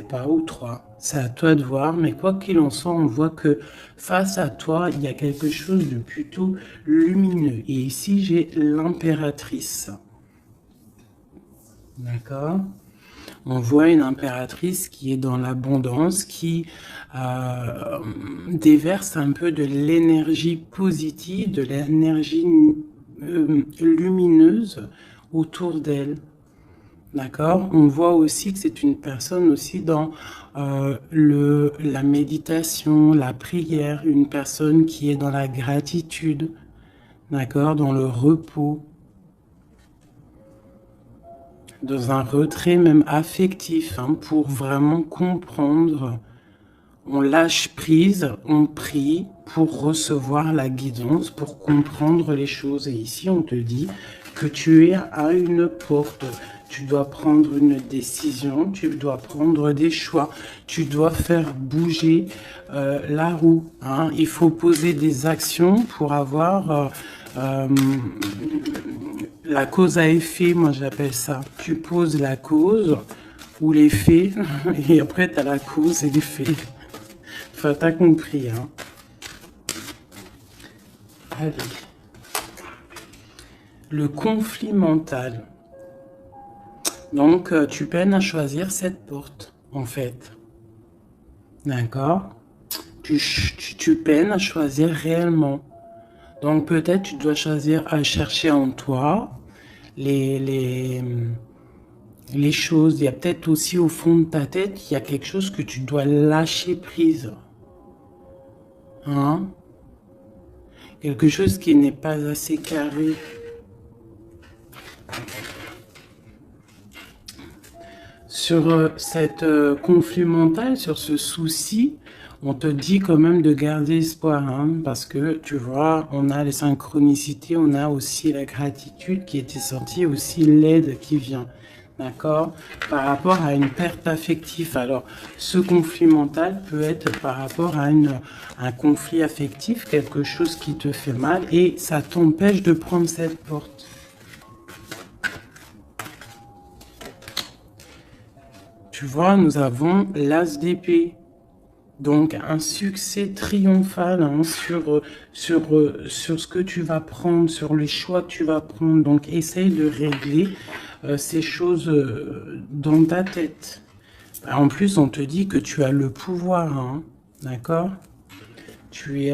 pas, ou 3. C'est à toi de voir, mais quoi qu'il en soit, on voit que face à toi, il y a quelque chose de plutôt lumineux. Et ici, j'ai l'impératrice. D'accord? On voit une impératrice qui est dans l'abondance, qui déverse un peu de l'énergie positive, de l'énergie lumineuse autour d'elle. D'accord? On voit aussi que c'est une personne aussi dans la méditation, la prière, une personne qui est dans la gratitude, d'accord? Dans le repos, dans un retrait même affectif, hein, pour vraiment comprendre. On lâche prise, on prie pour recevoir la guidance, pour comprendre les choses. Et ici, on te dit que tu es à une porte. Tu dois prendre une décision, tu dois prendre des choix, tu dois faire bouger la roue. Hein. Il faut poser des actions pour avoir la cause à effet, moi j'appelle ça. Tu poses la cause ou l'effet, et après tu as la cause et l'effet. Enfin, t'as compris, hein. Allez. Le conflit mental. Donc, tu peines à choisir cette porte, en fait. D'accord? Tu peines à choisir réellement. Donc, peut-être tu dois choisir à chercher en toi les choses. Il y a peut-être aussi au fond de ta tête, il y a quelque chose que tu dois lâcher prise. Hein? Quelque chose qui n'est pas assez carré. Sur cette conflit mental, sur ce souci, on te dit quand même de garder espoir, hein, parce que tu vois, on a les synchronicités, on a aussi la gratitude qui était sortie, aussi l'aide qui vient, d'accord, par rapport à une perte affective. Alors, ce conflit mental peut être par rapport à un conflit affectif, quelque chose qui te fait mal, et ça t'empêche de prendre cette porte. Tu vois, nous avons l'as d'épée. Donc, un succès triomphal, hein, sur ce que tu vas prendre, sur les choix que tu vas prendre. Donc, essaye de régler ces choses dans ta tête. En plus, on te dit que tu as le pouvoir, hein, d'accord? Tu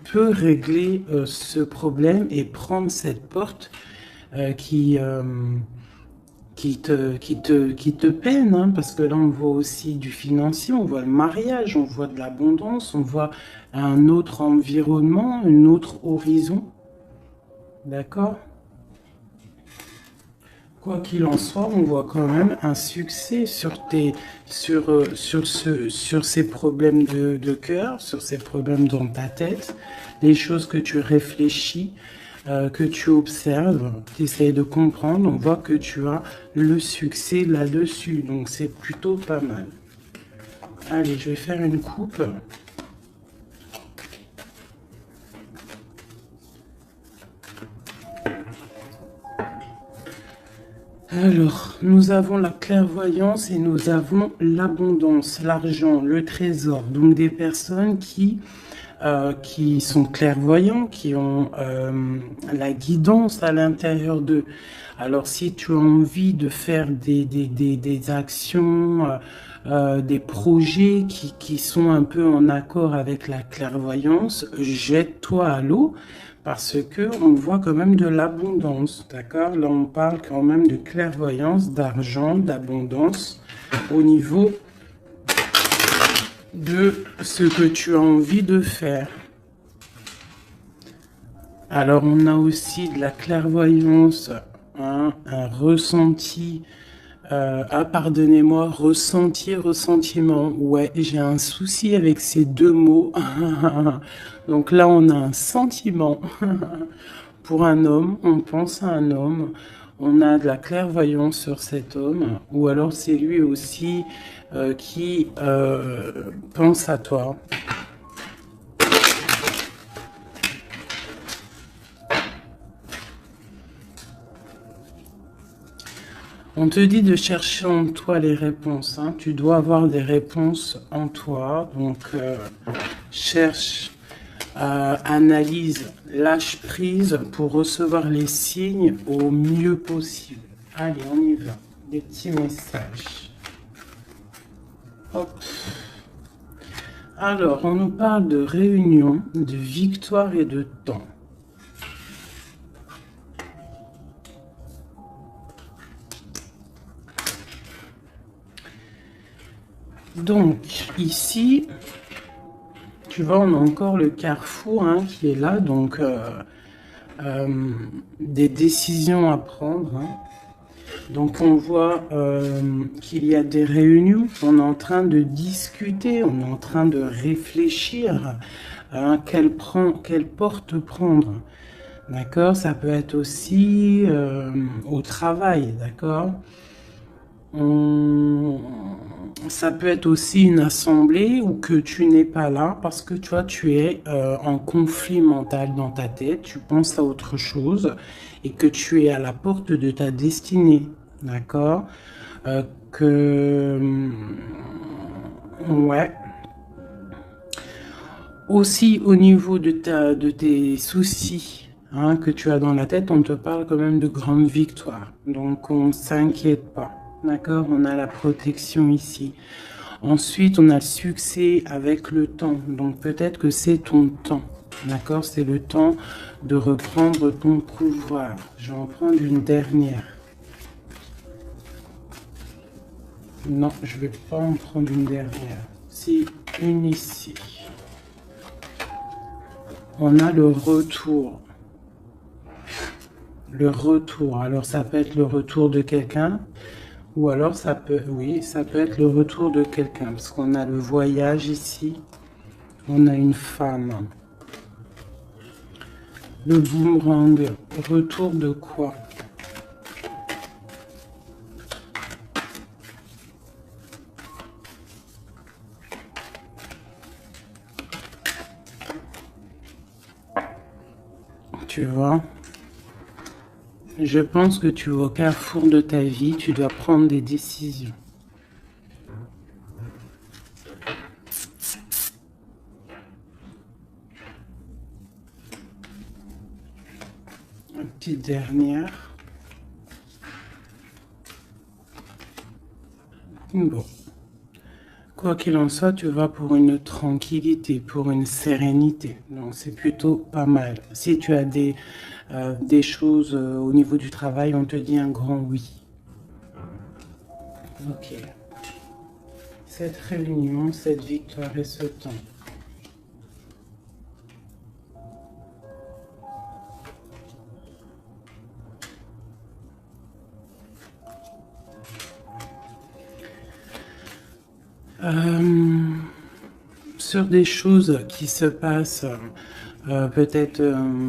peux régler ce problème et prendre cette porte qui te peine, hein, parce que là, on voit aussi du financier, on voit le mariage, on voit de l'abondance, on voit un autre environnement, un autre horizon. D'accord? Quoi qu'il en soit, on voit quand même un succès sur ces problèmes de cœur, sur ces problèmes dans ta tête, les choses que tu réfléchis, que tu observes, tu essayes de comprendre, on voit que tu as le succès là-dessus, donc c'est plutôt pas mal. Allez, je vais faire une coupe. Alors, nous avons la clairvoyance et nous avons l'abondance, l'argent, le trésor. Donc des personnes qui sont clairvoyants, qui ont la guidance à l'intérieur d'eux. Alors si tu as envie de faire des actions, des projets qui sont un peu en accord avec la clairvoyance, jette-toi à l'eau parce que on voit quand même de l'abondance, d'accord? Là on parle quand même de clairvoyance, d'argent, d'abondance au niveau de ce que tu as envie de faire. Alors on a aussi de la clairvoyance, hein, un ressenti, pardonnez-moi, ressenti, ressentiment. Ouais, j'ai un souci avec ces deux mots. Donc là on a un sentiment pour un homme, on pense à un homme, on a de la clairvoyance sur cet homme, ou alors c'est lui aussi qui pense à toi. On te dit de chercher en toi les réponses, hein. Tu dois avoir des réponses en toi. Donc, cherche, analyse, lâche prise pour recevoir les signes au mieux possible. Allez, on y va. Des petits messages. Hop. Alors, on nous parle de réunion, de victoire et de temps. Donc, ici, tu vois, on a encore le carrefour hein, qui est là. Donc, des décisions à prendre. Hein. Donc, on voit qu'il y a des réunions. On est en train de discuter, on est en train de réfléchir à quelle porte prendre. D'accord? Ça peut être aussi au travail, d'accord? Ça peut être aussi une assemblée où que tu n'es pas là parce que tu vois, tu es en conflit mental dans ta tête, tu penses à autre chose et que tu es à la porte de ta destinée, d'accord? Ouais. Aussi au niveau de tes soucis hein, que tu as dans la tête, on te parle quand même de grandes victoires. Donc on ne s'inquiète pas. D'accord? On a la protection ici. Ensuite, on a le succès avec le temps. Donc peut-être que c'est ton temps. D'accord? C'est le temps de reprendre ton pouvoir. Je vais en prendre une dernière. Non, je ne vais pas en prendre une dernière. Si, une ici. On a le retour. Le retour. Alors ça peut être le retour de quelqu'un. Ou alors ça peut, oui, ça peut être le retour de quelqu'un. Parce qu'on a le voyage ici. On a une femme. Le boomerang. Retour de quoi? Tu vois? Je pense que tu es au carrefour de ta vie. Tu dois prendre des décisions. Une petite dernière. Bon. Quoi qu'il en soit, tu vas pour une tranquillité, pour une sérénité. Donc c'est plutôt pas mal. Si tu as des choses au niveau du travail, on te dit un grand oui. Ok. Cette réunion, cette victoire et ce temps. Sur des choses qui se passent, peut-être,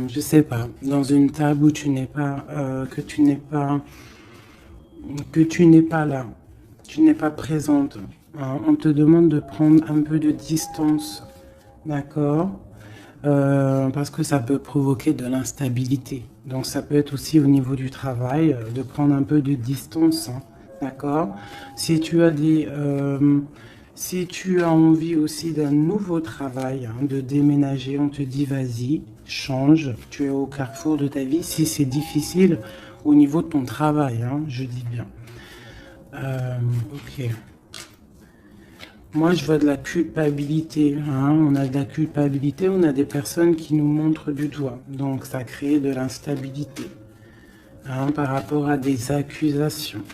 je sais pas, dans une table où tu n'es pas, que tu n'es pas là, tu n'es pas présente. Hein, on te demande de prendre un peu de distance, d'accord? Parce que ça peut provoquer de l'instabilité. Donc ça peut être aussi au niveau du travail, de prendre un peu de distance, hein, d'accord? Si tu as si tu as envie aussi d'un nouveau travail, hein, de déménager, on te dit vas-y, change, tu es au carrefour de ta vie. Si c'est difficile au niveau de ton travail, hein, je dis bien. Ok. Moi, je vois de la culpabilité. Hein. On a de la culpabilité, on a des personnes qui nous montrent du doigt. Donc, ça crée de l'instabilité hein, par rapport à des accusations.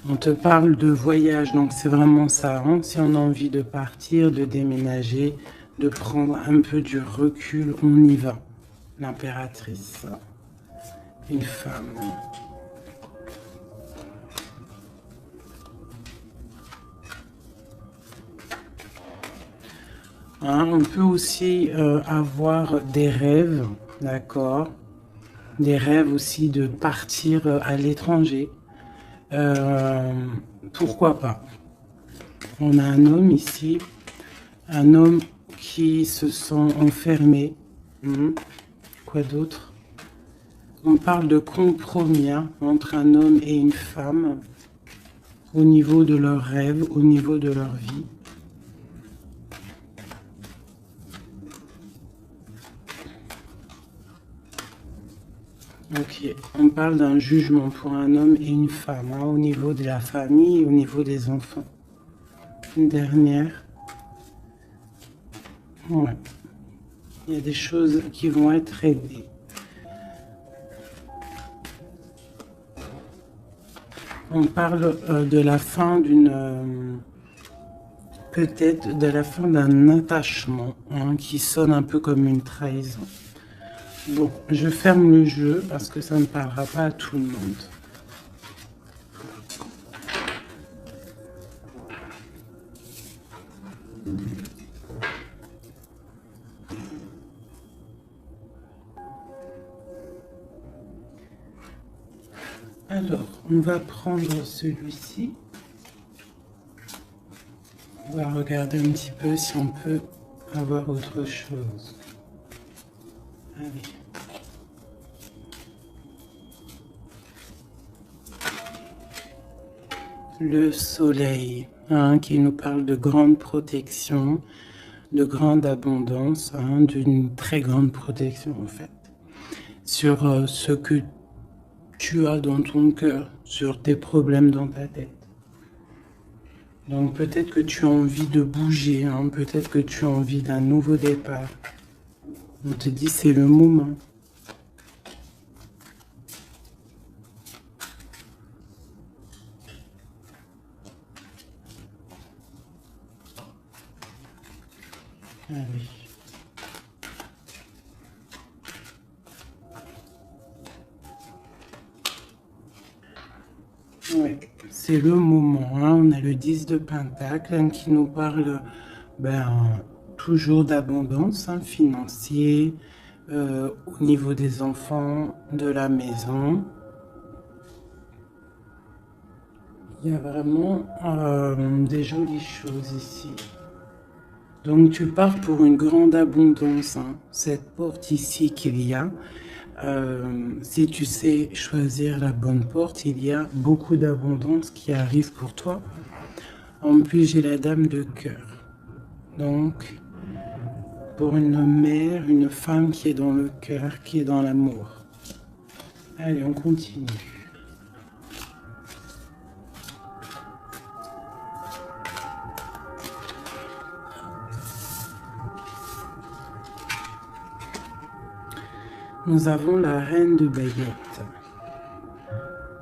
On te parle de voyage, donc c'est vraiment ça. Hein. Si on a envie de partir, de déménager, de prendre un peu du recul, on y va. L'impératrice, une femme. Hein, on peut aussi avoir des rêves, d'accord? Des rêves aussi de partir à l'étranger. Pourquoi pas? On a un homme ici, un homme qui se sent enfermé. Quoi d'autre? On parle de compromis hein, entre un homme et une femme au niveau de leurs rêves, au niveau de leur vie. Ok, on parle d'un jugement pour un homme et une femme, hein, au niveau de la famille et au niveau des enfants. Une dernière. Ouais. Il y a des choses qui vont être réglées. On parle de la fin d'une... peut-être de la fin d'un attachement hein, qui sonne un peu comme une trahison. Bon, je ferme le jeu parce que ça ne parlera pas à tout le monde. Alors, on va prendre celui-ci. On va regarder un petit peu si on peut avoir autre chose. Allez. Le soleil, hein, qui nous parle de grande protection, de grande abondance, hein, d'une très grande protection en fait, sur ce que tu as dans ton cœur, sur tes problèmes dans ta tête. Donc peut-être que tu as envie de bouger, hein, peut-être que tu as envie d'un nouveau départ. On te dit c'est le moment. Allez. Ouais, c'est le moment. Hein. On a le 10 de Pentacle hein, qui nous parle toujours d'abondance hein, financière, au niveau des enfants, de la maison. Il y a vraiment des jolies choses ici. Donc tu pars pour une grande abondance. Hein. Cette porte ici qu'il y a, si tu sais choisir la bonne porte, il y a beaucoup d'abondance qui arrive pour toi. En plus, j'ai la dame de cœur. Donc, pour une mère, une femme qui est dans le cœur, qui est dans l'amour. Allez, on continue. Nous avons la reine de baguettes.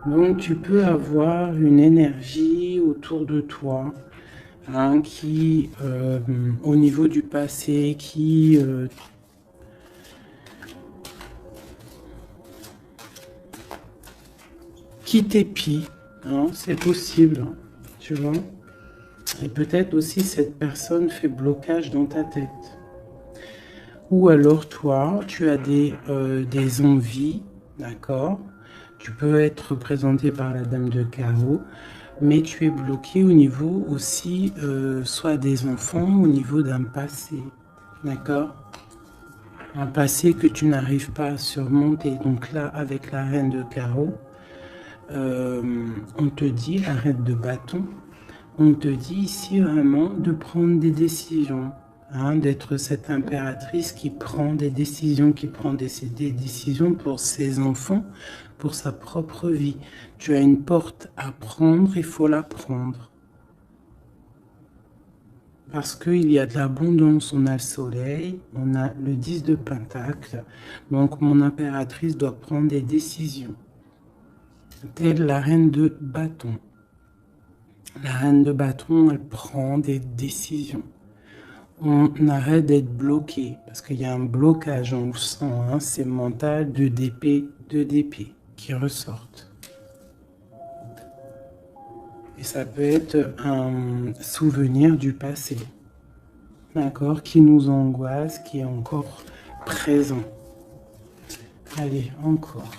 Donc tu peux avoir une énergie autour de toi hein, qui, au niveau du passé, qui t'épie. Hein, c'est possible, tu vois. Et peut-être aussi cette personne fait blocage dans ta tête. Ou alors toi, tu as des envies, d'accord? Tu peux être représenté par la dame de carreau, mais tu es bloqué au niveau aussi, soit des enfants, au niveau d'un passé, d'accord? Un passé que tu n'arrives pas à surmonter. Donc là, avec la reine de carreau, on te dit, la reine de bâton, on te dit ici vraiment de prendre des décisions. Hein, d'être cette impératrice qui prend des décisions, qui prend des décisions pour ses enfants, pour sa propre vie. Tu as une porte à prendre, il faut la prendre. Parce qu'il y a de l'abondance, on a le soleil, on a le 10 de Pentacle, donc mon impératrice doit prendre des décisions. Telle la reine de bâton. La reine de bâton, elle prend des décisions. On arrête d'être bloqué, parce qu'il y a un blocage, on le sent, hein, c'est mental, de d'épée qui ressortent. Et ça peut être un souvenir du passé, d'accord, qui nous angoisse, qui est encore présent. Allez, encore.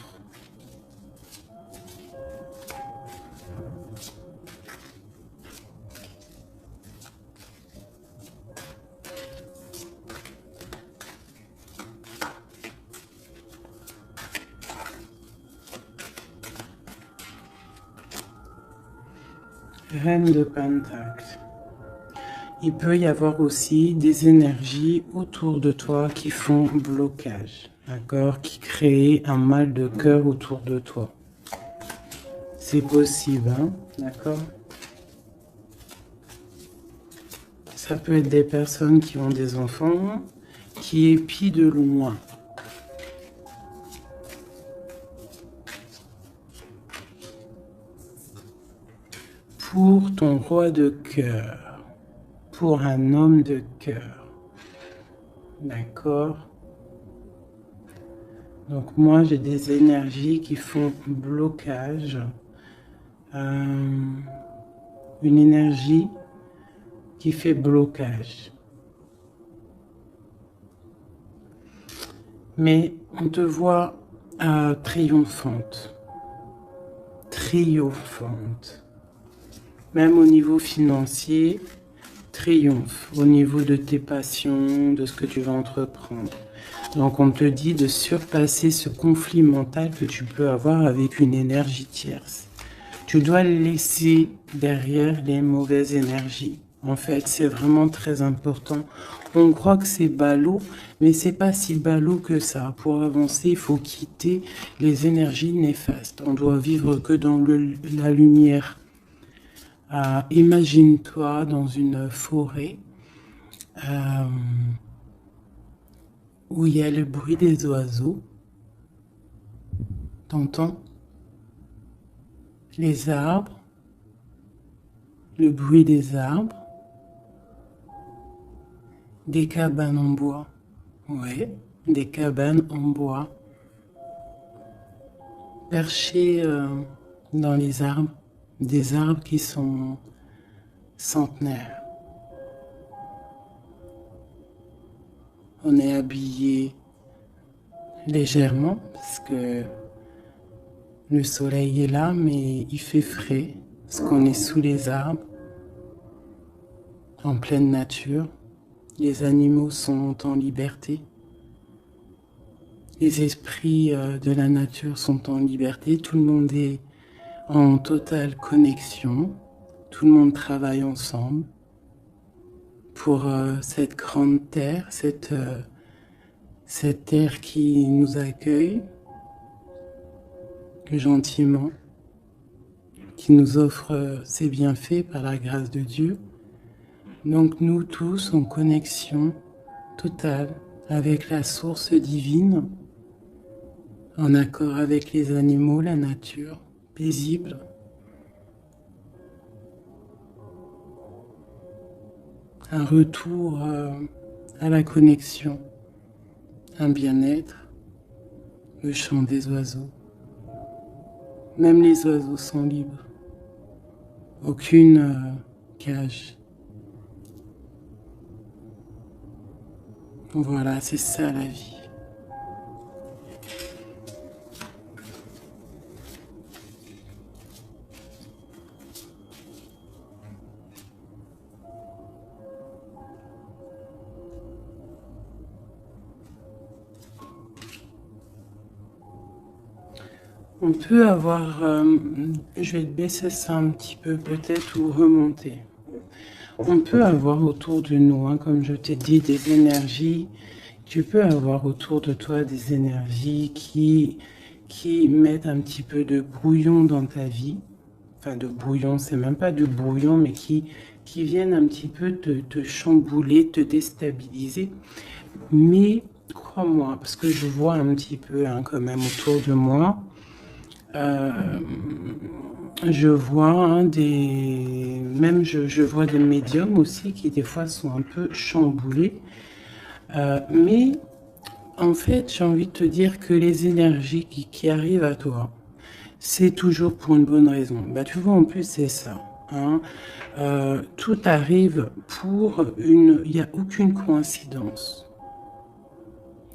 Reine de Pentacle. Il peut y avoir aussi des énergies autour de toi qui font blocage, d'accord, qui créent un mal de cœur autour de toi. C'est possible, hein, d'accord. Ça peut être des personnes qui ont des enfants, qui épient de loin. Pour ton roi de cœur, pour un homme de cœur, d'accord. Donc moi j'ai des énergies qui font blocage, une énergie qui fait blocage. Mais on te voit triomphante, triomphante. Même au niveau financier, triomphe. Au niveau de tes passions, de ce que tu vas entreprendre. Donc on te dit de surpasser ce conflit mental que tu peux avoir avec une énergie tierce. Tu dois laisser derrière les mauvaises énergies. En fait, c'est vraiment très important. On croit que c'est ballot, mais c'est pas si ballot que ça. Pour avancer, il faut quitter les énergies néfastes. On doit vivre que dans la lumière. Imagine-toi dans une forêt où il y a le bruit des oiseaux. T'entends? Les arbres, le bruit des arbres, des cabanes en bois. Ouais, des cabanes en bois. Perchées dans les arbres, des arbres qui sont centenaires. On est habillé légèrement parce que le soleil est là, mais il fait frais parce qu'on est sous les arbres, en pleine nature. Les animaux sont en liberté. Les esprits de la nature sont en liberté. Tout le monde est en totale connexion. Tout le monde travaille ensemble pour cette grande terre, cette terre qui nous accueille gentiment, qui nous offre ses bienfaits par la grâce de Dieu. Donc nous tous en connexion totale avec la source divine, en accord avec les animaux, la nature, paisible. Un retour à la connexion, un bien-être, le chant des oiseaux. Même les oiseaux sont libres. Aucune cage. Voilà, c'est ça la vie. On peut avoir, je vais baisser ça un petit peu peut-être ou remonter. On peut avoir autour de nous, hein, comme je t'ai dit, des énergies. Tu peux avoir autour de toi des énergies qui mettent un petit peu de brouillon dans ta vie. Enfin, de brouillon, c'est même pas du brouillon, mais qui viennent un petit peu te chambouler, te déstabiliser. Mais crois-moi, parce que je vois un petit peu hein, quand même autour de moi, je vois hein, même je vois des médiums aussi qui des fois sont un peu chamboulés. Mais en fait, j'ai envie de te dire que les énergies qui arrivent à toi, c'est toujours pour une bonne raison. Bah, tu vois, en plus, c'est ça. Hein. Tout arrive pour une... Il n'y a aucune coïncidence.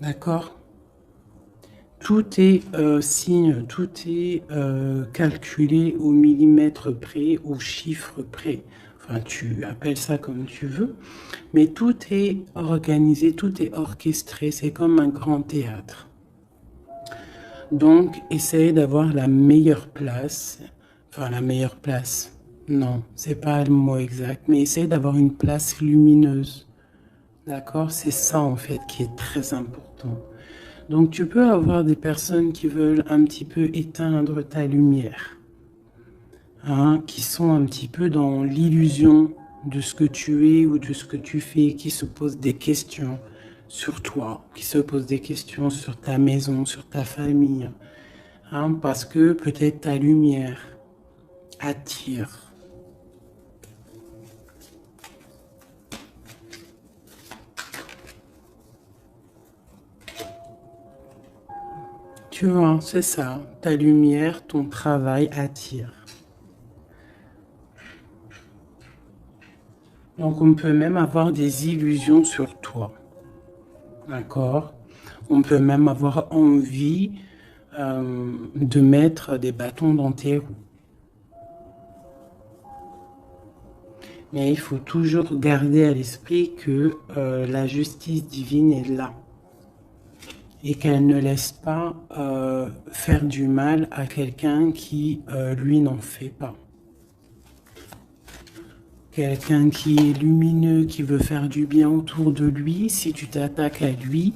D'accord? Tout est signe, tout est calculé au millimètre près, au chiffre près. Enfin, tu appelles ça comme tu veux. Mais tout est organisé, tout est orchestré. C'est comme un grand théâtre. Donc, essaye d'avoir la meilleure place. Enfin, la meilleure place. Non, c'est pas le mot exact, mais essaye d'avoir une place lumineuse. D'accord? C'est ça en fait qui est très important. Donc tu peux avoir des personnes qui veulent un petit peu éteindre ta lumière, hein, qui sont un petit peu dans l'illusion de ce que tu es ou de ce que tu fais, qui se posent des questions sur toi, qui se posent des questions sur ta maison, sur ta famille, hein, parce que peut-être ta lumière attire. Tu vois, c'est ça. Ta lumière, ton travail attire. Donc on peut même avoir des illusions sur toi. D'accord? On peut même avoir envie de mettre des bâtons dans tes roues. Mais il faut toujours garder à l'esprit que la justice divine est là et qu'elle ne laisse pas faire du mal à quelqu'un qui, lui, n'en fait pas. Quelqu'un qui est lumineux, qui veut faire du bien autour de lui, si tu t'attaques à lui,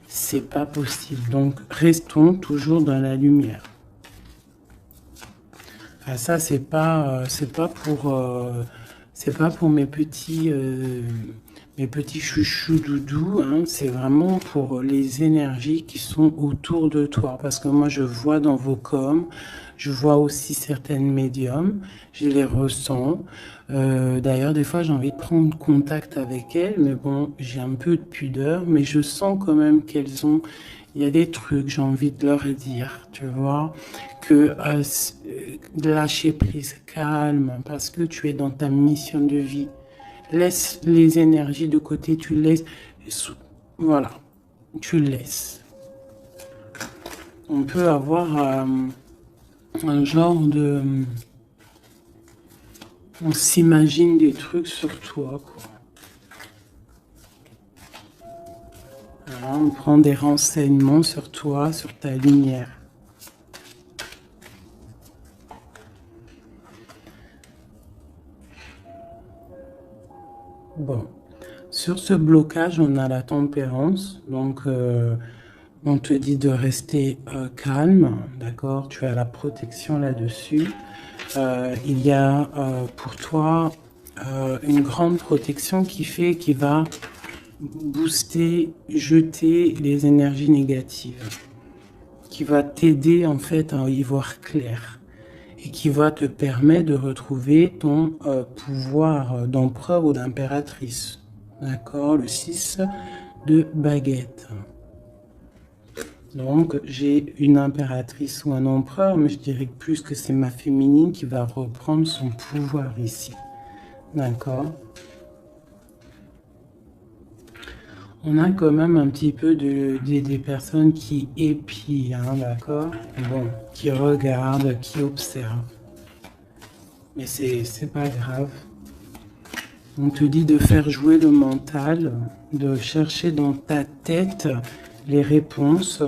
c'est pas possible. Donc restons toujours dans la lumière. Ah, ça c'est pas pour mes petits chouchous doudous, hein, c'est vraiment pour les énergies qui sont autour de toi. Parce que moi, je vois dans vos coms, je vois aussi certaines médiums, je les ressens. D'ailleurs, des fois, j'ai envie de prendre contact avec elles, mais bon, j'ai un peu de pudeur, mais je sens quand même qu'elles ont, il y a des trucs, j'ai envie de leur dire, tu vois, que lâcher prise, calme, parce que tu es dans ta mission de vie. Laisse les énergies de côté, tu laisses, voilà, tu laisses. On peut avoir un genre de, on s'imagine des trucs sur toi, quoi. Voilà, on prend des renseignements sur toi, sur ta lumière. Bon, sur ce blocage, on a la tempérance, donc on te dit de rester calme, d'accord? Tu as la protection là-dessus. Il y a pour toi une grande protection qui va booster, jeter les énergies négatives, qui va t'aider en fait à y voir clair et qui va te permettre de retrouver ton pouvoir d'empereur ou d'impératrice. D'accord? Le 6 de baguette. Donc, j'ai une impératrice ou un empereur, mais je dirais plus que c'est ma féminine qui va reprendre son pouvoir ici. D'accord? On a quand même un petit peu des personnes qui épient, hein, d'accord? Bon, qui regardent, qui observent. Mais c'est pas grave. On te dit de faire jouer le mental, de chercher dans ta tête les réponses,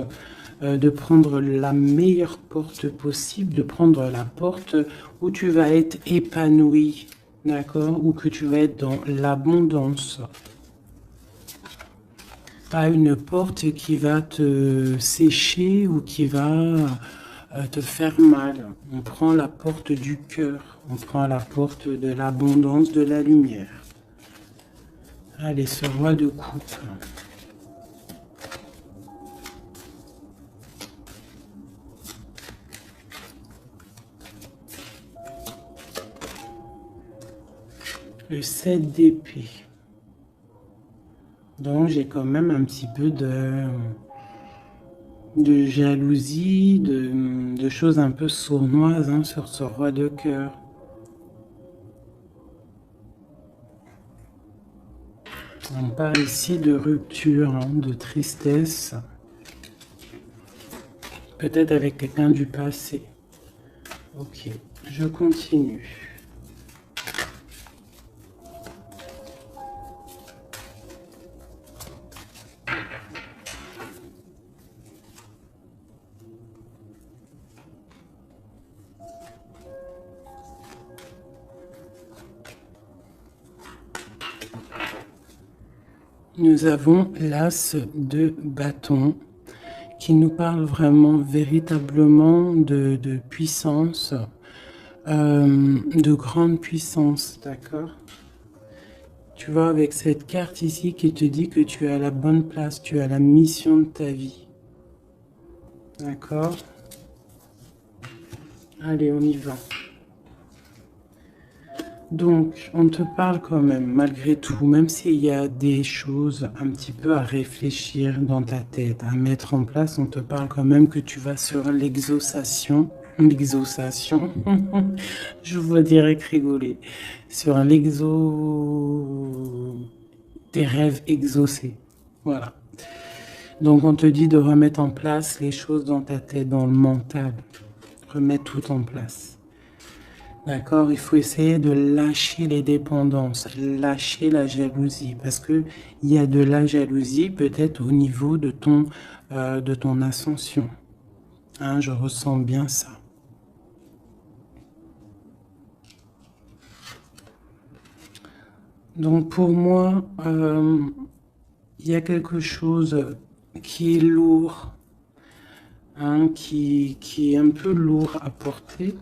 de prendre la meilleure porte possible, de prendre la porte où tu vas être épanoui, d'accord? Ou que tu vas être dans l'abondance. Pas une porte qui va te sécher ou qui va te faire mal. On prend la porte du cœur, on prend la porte de l'abondance, de la lumière. Allez, ce roi de coupe. Le 7 d'épée. Donc j'ai quand même un petit peu de jalousie, de choses un peu sournoises, hein, sur ce roi de cœur. On parle ici de rupture, hein, de tristesse. Peut-être avec quelqu'un du passé. Ok, je continue. Nous avons l'as de bâton qui nous parle vraiment, véritablement de puissance, de grande puissance, d'accord? Tu vois, avec cette carte ici qui te dit que tu es à la bonne place, tu as la mission de ta vie. D'accord? Allez, on y va. Donc, on te parle quand même, malgré tout, même s'il y a des choses un petit peu à réfléchir dans ta tête, à mettre en place, on te parle quand même que tu vas sur l'exaucation. L'exaucation, je vois direct rigoler. Sur tes rêves exaucés. Voilà. Donc, on te dit de remettre en place les choses dans ta tête, dans le mental. Remettre tout en place. D'accord, il faut essayer de lâcher les dépendances, lâcher la jalousie, parce que il y a de la jalousie peut-être au niveau de ton ascension. Hein, je ressens bien ça. Donc pour moi, il y a quelque chose qui est lourd, hein, qui est un peu lourd à porter.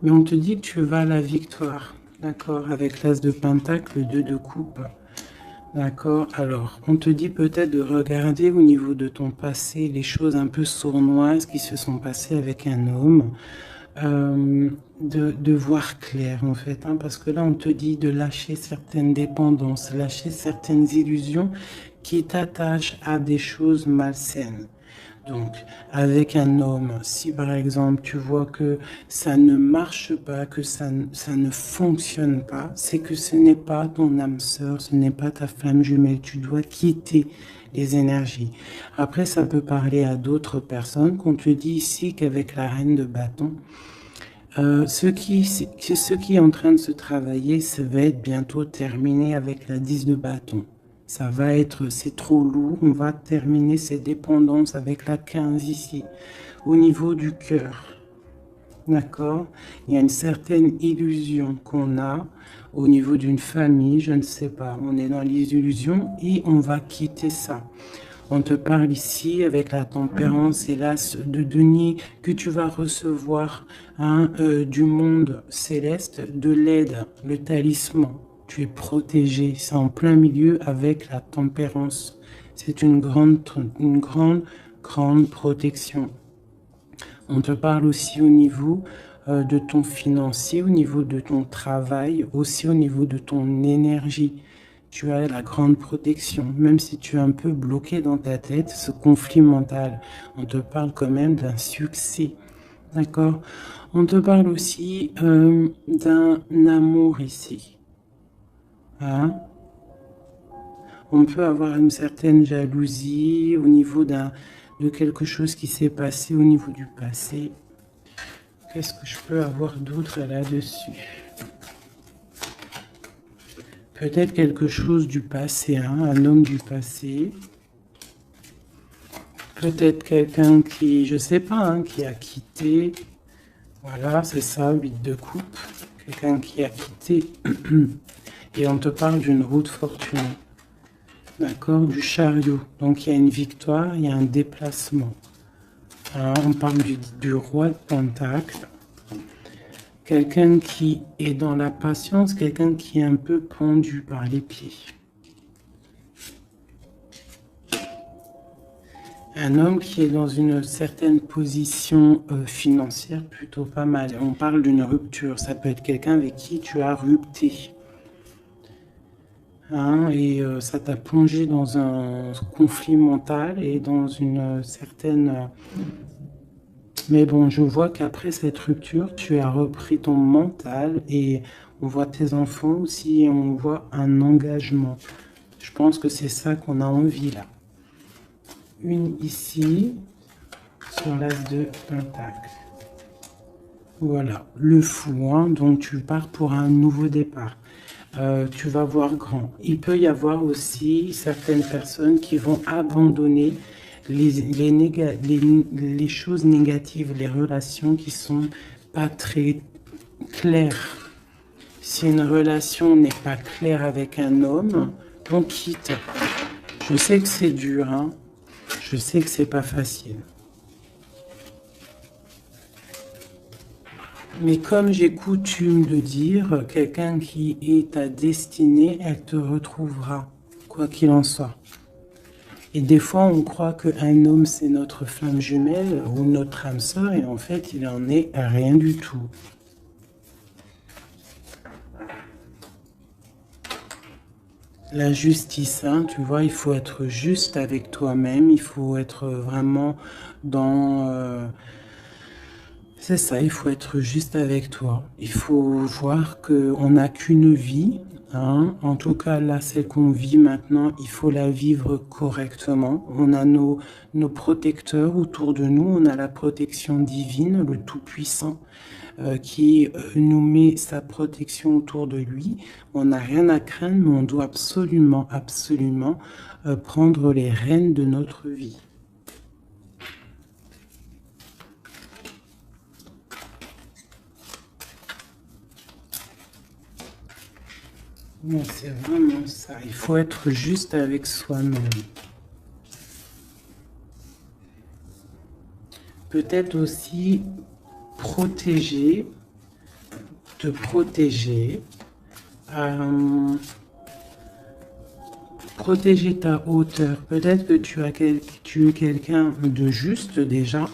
Mais on te dit que tu vas à la victoire, d'accord, avec l'as de pentacle, le 2 de coupe. D'accord, alors on te dit peut-être de regarder au niveau de ton passé les choses un peu sournoises qui se sont passées avec un homme, de voir clair en fait, hein, parce que là on te dit de lâcher certaines dépendances, lâcher certaines illusions qui t'attachent à des choses malsaines. Donc, avec un homme, si par exemple tu vois que ça ne marche pas, que ça ne fonctionne pas, c'est que ce n'est pas ton âme sœur, ce n'est pas ta flamme jumelle. Tu dois quitter les énergies. Après, ça peut parler à d'autres personnes, qu'on te dit ici qu'avec la reine de bâton, ce qui est en train de se travailler, ça va être bientôt terminé avec la 10 de bâton. Ça va être, c'est trop lourd, on va terminer ces dépendances avec la 15 ici, au niveau du cœur. D'accord? Il y a une certaine illusion qu'on a au niveau d'une famille, je ne sais pas. On est dans les illusions et on va quitter ça. On te parle ici avec la tempérance et l'as de denier que tu vas recevoir, hein, du monde céleste, de l'aide, le talisman. Tu es protégé, c'est en plein milieu avec la tempérance. C'est une grande, grande protection. On te parle aussi au niveau de ton financier, au niveau de ton travail, aussi au niveau de ton énergie. Tu as la grande protection, même si tu es un peu bloqué dans ta tête, ce conflit mental. On te parle quand même d'un succès. D'accord? On te parle aussi d'un amour ici. Hein? On peut avoir une certaine jalousie au niveau de quelque chose qui s'est passé au niveau du passé. Qu'est-ce que je peux avoir d'autre là-dessus? Peut-être quelque chose du passé, hein, un homme du passé. Peut-être quelqu'un qui, je sais pas, hein, qui a quitté. Voilà, c'est ça, 8 de coupe. Quelqu'un qui a quitté. Et on te parle d'une route fortunée. D'accord, du chariot. Donc il y a une victoire, il y a un déplacement. Hein, on parle du roi de Pentacle. Quelqu'un qui est dans la patience, quelqu'un qui est un peu pendu par les pieds. Un homme qui est dans une certaine position financière plutôt pas mal. On parle d'une rupture. Ça peut être quelqu'un avec qui tu as rupté. Hein, et ça t'a plongé dans un conflit mental et dans une certaine... Mais bon, je vois qu'après cette rupture, tu as repris ton mental et on voit tes enfants aussi et on voit un engagement. Je pense que c'est ça qu'on a envie là. Une ici, sur l'as de pentacle. Voilà, le fou, hein, donc tu pars pour un nouveau départ. Tu vas voir grand. Il peut y avoir aussi certaines personnes qui vont abandonner les choses négatives, les relations qui sont pas très claires. Si une relation n'est pas claire avec un homme, on quitte. Je sais que c'est dur, hein. Je sais que c'est pas facile. Mais comme j'ai coutume de dire, quelqu'un qui est ta destinée, elle te retrouvera, quoi qu'il en soit. Et des fois, on croit qu'un homme, c'est notre flamme jumelle ou notre âme sœur, et en fait, il en est rien du tout. La justice, hein, tu vois, il faut être juste avec toi-même, il faut être vraiment dans... c'est ça, il faut être juste avec toi. Il faut voir qu'on n'a qu'une vie, hein. En tout cas, là, celle qu'on vit maintenant, il faut la vivre correctement. On a nos protecteurs autour de nous, on a la protection divine, le Tout-Puissant, qui nous met sa protection autour de lui. On n'a rien à craindre, mais on doit absolument, absolument prendre les rênes de notre vie. Non, c'est vraiment ça. Il faut être juste avec soi-même. Peut-être aussi te protéger, protéger ta hauteur. Peut-être que tu es quelqu'un de juste déjà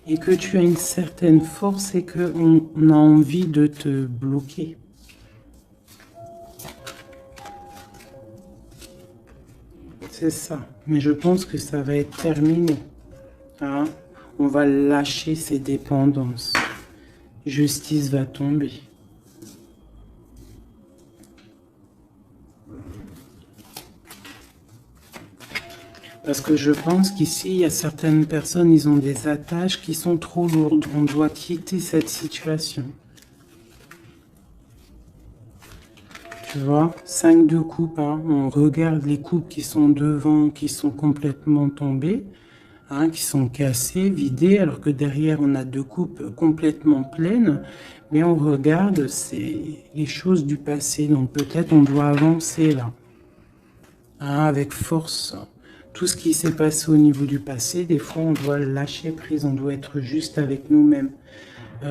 et que tu as une certaine force et qu'on a envie de te bloquer. C'est ça. Mais je pense que ça va être terminé. Hein? On va lâcher ces dépendances. Justice va tomber. Parce que je pense qu'ici, il y a certaines personnes, ils ont des attaches qui sont trop lourdes. On doit quitter cette situation. Tu vois, 5 de coupe, hein. On regarde les coupes qui sont devant, qui sont complètement tombées, hein, qui sont cassées, vidées, alors que derrière, on a 2 coupes complètement pleines. Mais on regarde, c'est les choses du passé. Donc peut-être on doit avancer là, hein, avec force. Tout ce qui s'est passé au niveau du passé, des fois, on doit lâcher prise, on doit être juste avec nous-mêmes.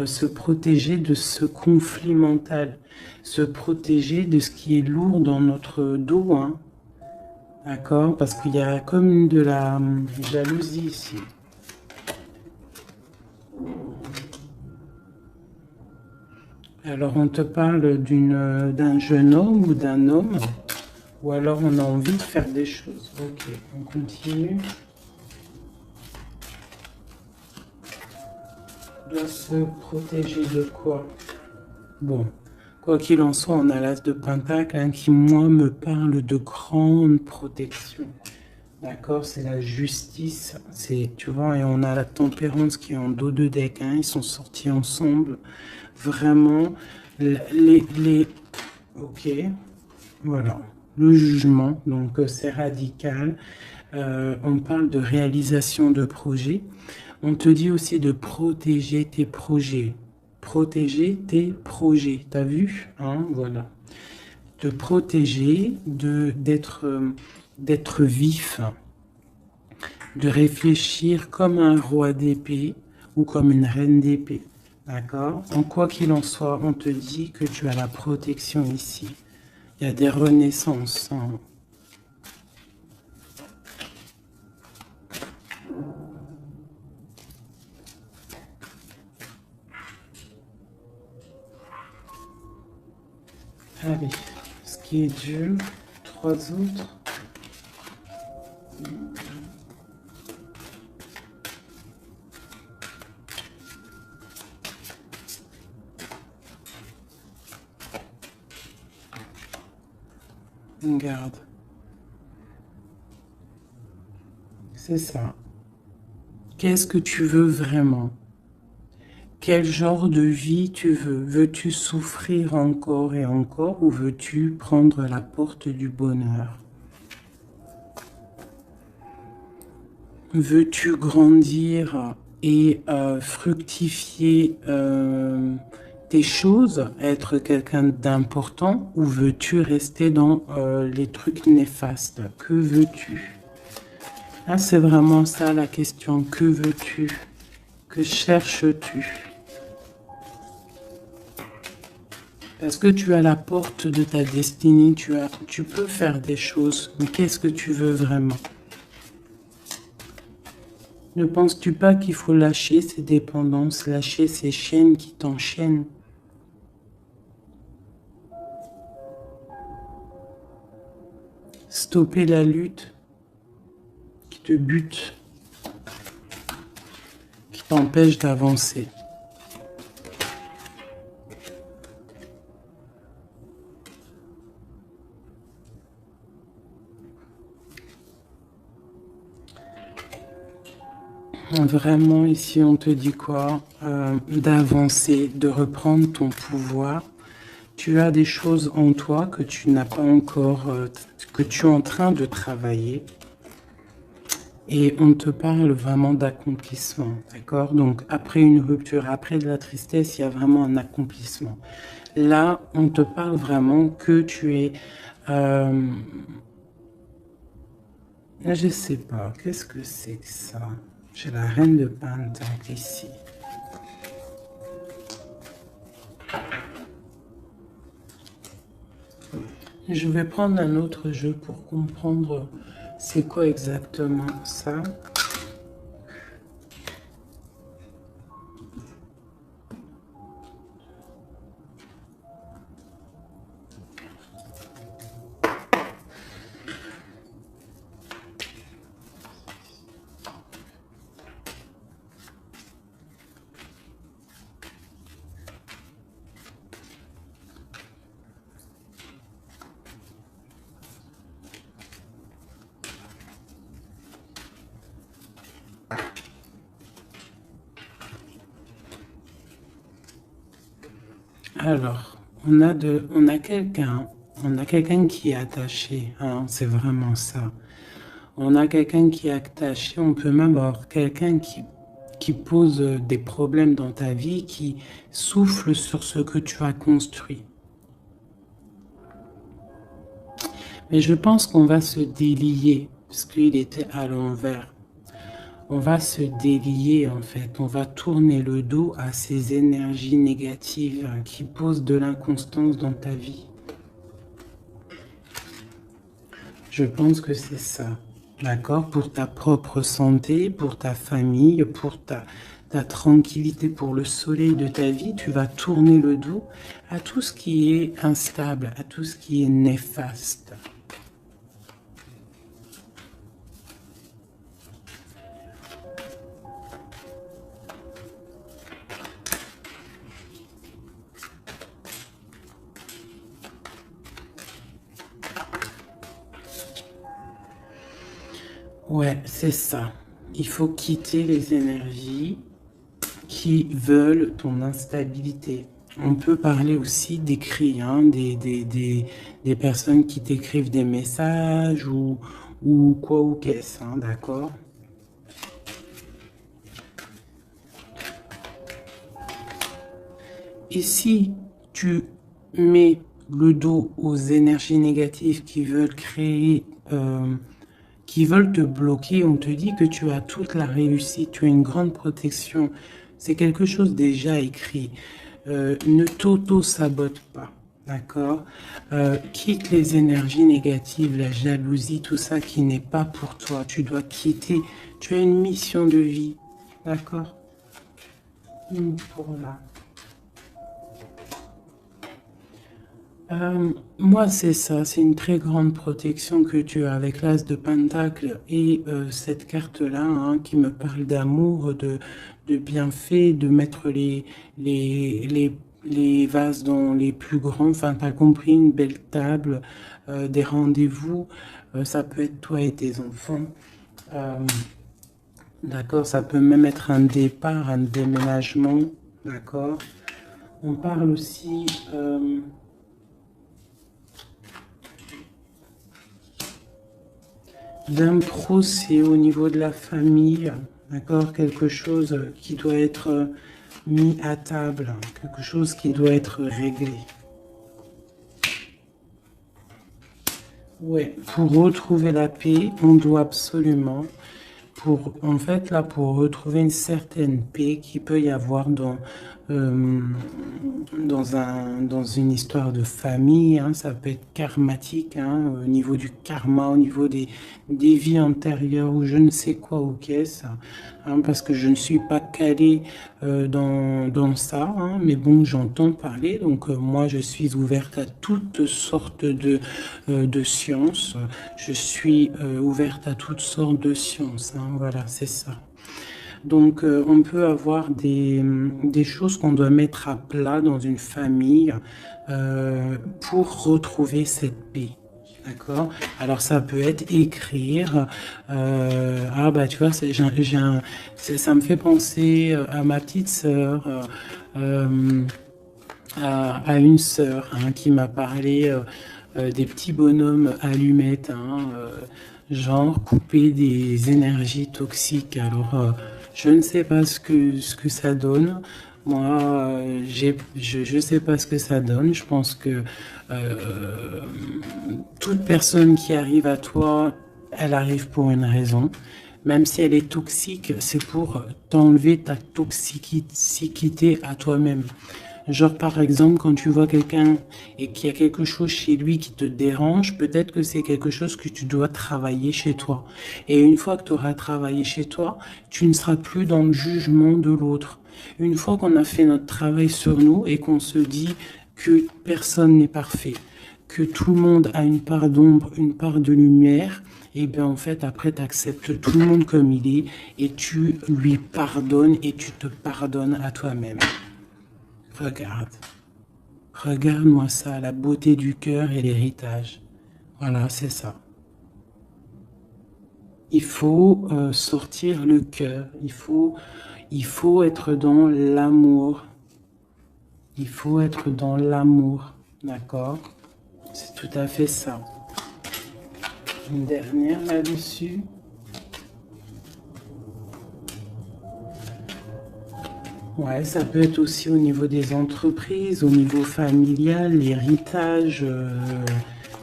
Se protéger de ce conflit mental, se protéger de ce qui est lourd dans notre dos, hein. D'accord? Parce qu'il y a comme de la jalousie ici. Alors, on te parle d'un jeune homme ou d'un homme, ou alors on a envie de faire des choses. Ok, on continue. Doit se protéger de quoi? Bon, quoi qu'il en soit, on a l'as de Pentacle, hein, qui, moi, me parle de grande protection. D'accord? C'est la justice. Tu vois, et on a la tempérance qui est en dos de deck. Hein, ils sont sortis ensemble. Vraiment, ok, voilà. Le jugement, donc c'est radical. On parle de réalisation de projets. On te dit aussi de protéger tes projets. Protéger tes projets. T'as vu, hein? Voilà. De protéger, d'être vif, de réfléchir comme un roi d'épée ou comme une reine d'épée. D'accord? En quoi qu'il en soit, on te dit que tu as la protection ici. Il y a des renaissances, hein. Allez, ce qui est dur, 3 autres. Garde. C'est ça. Qu'est-ce que tu veux vraiment? Quel genre de vie tu veux? Veux-tu souffrir encore et encore ou veux-tu prendre la porte du bonheur? Veux-tu grandir et fructifier tes choses, être quelqu'un d'important ou veux-tu rester dans les trucs néfastes? Que veux-tu? Ah, c'est vraiment ça la question. Que veux-tu? Que cherches-tu? Parce que tu as la porte de ta destinée, tu peux faire des choses, mais qu'est-ce que tu veux vraiment? Ne penses-tu pas qu'il faut lâcher ces dépendances, lâcher ces chaînes qui t'enchaînent? Stopper la lutte qui te bute, qui t'empêche d'avancer. Vraiment, ici, on te dit quoi? D'avancer, de reprendre ton pouvoir. Tu as des choses en toi que tu n'as pas encore, que tu es en train de travailler. Et on te parle vraiment d'accomplissement, d'accord? Donc, après une rupture, après de la tristesse, il y a vraiment un accomplissement. Là, on te parle vraiment que tu es... je sais pas, qu'est-ce que c'est que ça? J'ai la reine de Pentacle ici. Je vais prendre un autre jeu pour comprendre c'est quoi exactement ça. Alors, on a quelqu'un qui est attaché, hein, c'est vraiment ça. On a quelqu'un qui est attaché, on peut même avoir quelqu'un qui pose des problèmes dans ta vie, qui souffle sur ce que tu as construit. Mais je pense qu'on va se délier, parce qu'il était à l'envers. On va se délier en fait, on va tourner le dos à ces énergies négatives qui posent de l'inconstance dans ta vie. Je pense que c'est ça, d'accord? Pour ta propre santé, pour ta famille, pour ta tranquillité, pour le soleil de ta vie, tu vas tourner le dos à tout ce qui est instable, à tout ce qui est néfaste. Ouais, c'est ça. Il faut quitter les énergies qui veulent ton instabilité. On peut parler aussi d'écrits, hein, des personnes qui t'écrivent des messages ou quoi ou qu'est-ce, hein, d'accord? Et si tu mets le dos aux énergies négatives qui veulent créer, qui veulent te bloquer, on te dit que tu as toute la réussite, tu as une grande protection. C'est quelque chose déjà écrit. Ne t'auto-sabote pas, d'accord? Quitte les énergies négatives, la jalousie, tout ça qui n'est pas pour toi. Tu dois quitter. Tu as une mission de vie, d'accord? Pour là. Moi, c'est ça, c'est une très grande protection que tu as avec l'As de Pentacle et cette carte-là hein, qui me parle d'amour, de bienfait, de mettre les vases dans les plus grands, enfin, tu as compris, une belle table, des rendez-vous, ça peut être toi et tes enfants. D'accord, ça peut même être un départ, un déménagement, d'accord. On parle aussi... d'un procès au niveau de la famille, d'accord, quelque chose qui doit être mis à table, quelque chose qui doit être réglé. Ouais, pour retrouver la paix, on doit absolument, en fait, là, pour retrouver une certaine paix qui peut y avoir euh, dans une histoire de famille, hein, ça peut être karmatique, hein, au niveau du karma, au niveau des vies antérieures ou je ne sais quoi ou qu'est-ce, hein, parce que je ne suis pas calé dans ça, hein, mais bon, j'entends parler, donc moi je suis ouverte à toutes sortes de sciences, je suis ouverte à toutes sortes de sciences, hein, voilà, c'est ça. Donc, on peut avoir des choses qu'on doit mettre à plat dans une famille pour retrouver cette paix. D'accord? Alors, ça peut être écrire. Ah, bah, tu vois, ça me fait penser à ma petite sœur, à une sœur hein, qui m'a parlé des petits bonhommes allumettes, hein, genre couper des énergies toxiques. Alors, je ne sais pas ce que ça donne. Moi, je ne sais pas ce que ça donne. Je pense que toute personne qui arrive à toi, elle arrive pour une raison. Même si elle est toxique, c'est pour t'enlever ta toxicité à toi-même. Genre, par exemple, quand tu vois quelqu'un et qu'il y a quelque chose chez lui qui te dérange, peut-être que c'est quelque chose que tu dois travailler chez toi. Et une fois que tu auras travaillé chez toi, tu ne seras plus dans le jugement de l'autre. Une fois qu'on a fait notre travail sur nous et qu'on se dit que personne n'est parfait, que tout le monde a une part d'ombre, une part de lumière, et bien en fait après tu acceptes tout le monde comme il est et tu lui pardonnes et tu te pardonnes à toi-même. Regarde, regarde-moi ça, la beauté du cœur et l'héritage. Voilà, c'est ça. Il faut sortir le cœur, il faut être dans l'amour. Il faut être dans l'amour, d'accord? C'est tout à fait ça. Une dernière là-dessus. Ouais, ça peut être aussi au niveau des entreprises, au niveau familial, l'héritage,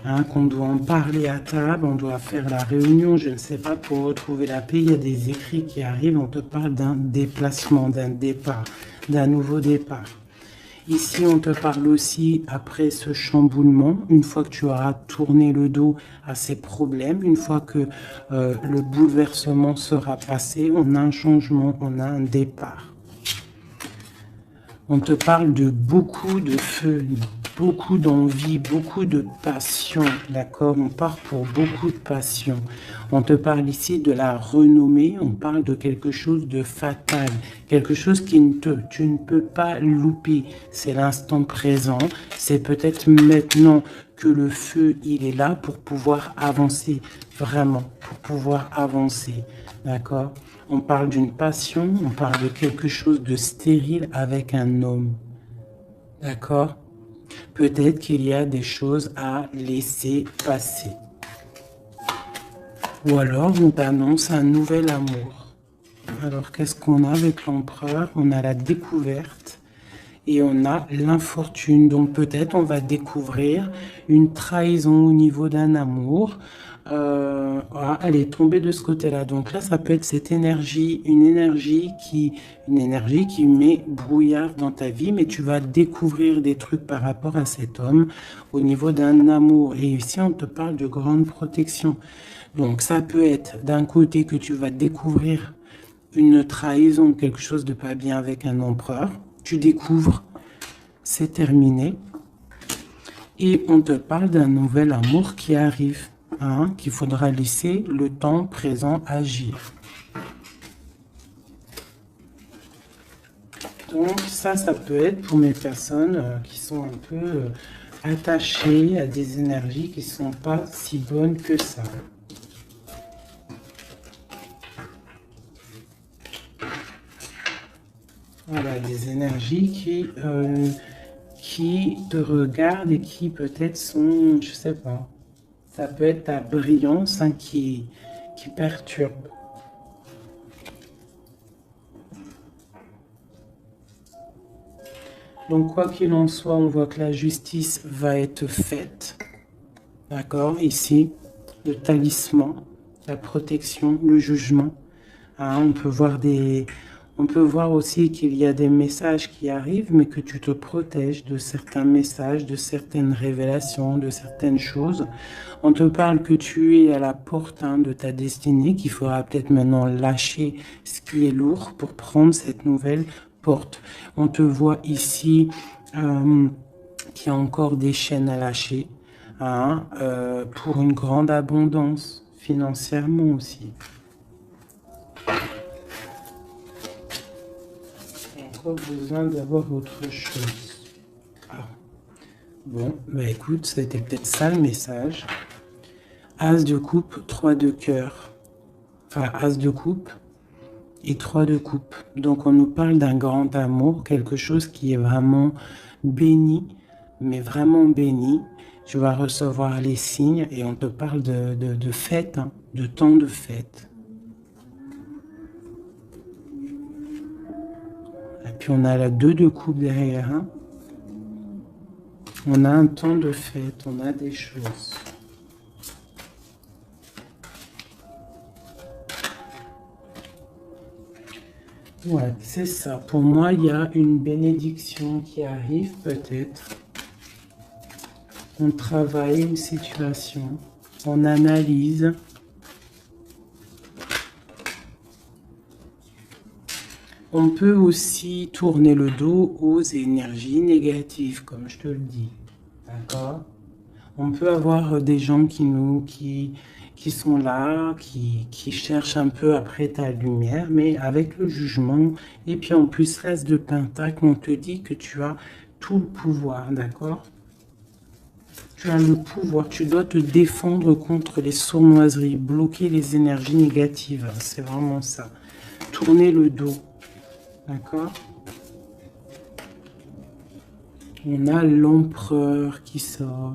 hein, qu'on doit en parler à table, on doit faire la réunion, je ne sais pas, pour retrouver la paix. Il y a des écrits qui arrivent, on te parle d'un déplacement, d'un départ, d'un nouveau départ. Ici, on te parle aussi, après ce chamboulement, une fois que tu auras tourné le dos à ces problèmes, une fois que le bouleversement sera passé, on a un changement, on a un départ. On te parle de beaucoup de feu, beaucoup d'envie, beaucoup de passion, d'accord? On part pour beaucoup de passion. On te parle ici de la renommée, on parle de quelque chose de fatal, quelque chose tu ne peux pas louper. C'est l'instant présent, c'est peut-être maintenant que le feu, il est là pour pouvoir avancer, vraiment, pour pouvoir avancer, d'accord? On parle d'une passion, on parle de quelque chose de stérile avec un homme. D'accord? Peut-être qu'il y a des choses à laisser passer. Ou alors on t'annonce un nouvel amour. Alors qu'est-ce qu'on a avec l'empereur? On a la découverte et on a l'infortune. Donc peut-être on va découvrir une trahison au niveau d'un amour. Elle est tombée de ce côté-là. Donc là, ça peut être cette énergie, une énergie qui met brouillard dans ta vie, mais tu vas découvrir des trucs par rapport à cet homme au niveau d'un amour. Et ici, on te parle de grande protection. Donc ça peut être d'un côté que tu vas découvrir une trahison, quelque chose de pas bien avec un empereur. Tu découvres, c'est terminé. Et on te parle d'un nouvel amour qui arrive, hein, qu'il faudra laisser le temps présent agir. Donc ça peut être pour mes personnes qui sont un peu attachées à des énergies qui ne sont pas si bonnes que ça. Voilà, des énergies qui te regardent et qui peut-être sont, je sais pas, ça peut être ta brillance hein, qui perturbe. Donc quoi qu'il en soit, on voit que la justice va être faite. D'accord? Ici, le talisman, la protection, le jugement. Hein, on peut voir aussi qu'il y a des messages qui arrivent, mais que tu te protèges de certains messages, de certaines révélations, de certaines choses. On te parle que tu es à la porte de ta destinée, qu'il faudra peut-être maintenant lâcher ce qui est lourd pour prendre cette nouvelle porte. On te voit ici qu'il y a encore des chaînes à lâcher, hein, pour une grande abondance financièrement aussi. Encore besoin d'avoir autre chose. Ah. Bon, bah écoute, ça a été peut-être ça le message. As de coupe, 3 de cœur. Enfin, As de coupe et 3 de coupe. Donc on nous parle d'un grand amour, quelque chose qui est vraiment béni, mais vraiment béni. Tu vas recevoir les signes et on te parle de fête, hein, de temps de fête. Et puis on a la 2 de coupe derrière. Hein. On a un temps de fête, on a des choses. Ouais, c'est ça. Pour moi, il y a une bénédiction qui arrive peut-être. On travaille une situation, on analyse. On peut aussi tourner le dos aux énergies négatives, comme je te le dis. D'accord? On peut avoir des gens qui sont là, qui cherchent un peu après ta lumière, mais avec le jugement. Et puis en plus, l'as de pentacle, on te dit que tu as tout le pouvoir, d'accord? Tu as le pouvoir, tu dois te défendre contre les sournoiseries, bloquer les énergies négatives, c'est vraiment ça. Tourner le dos, d'accord? On a l'empereur qui sort.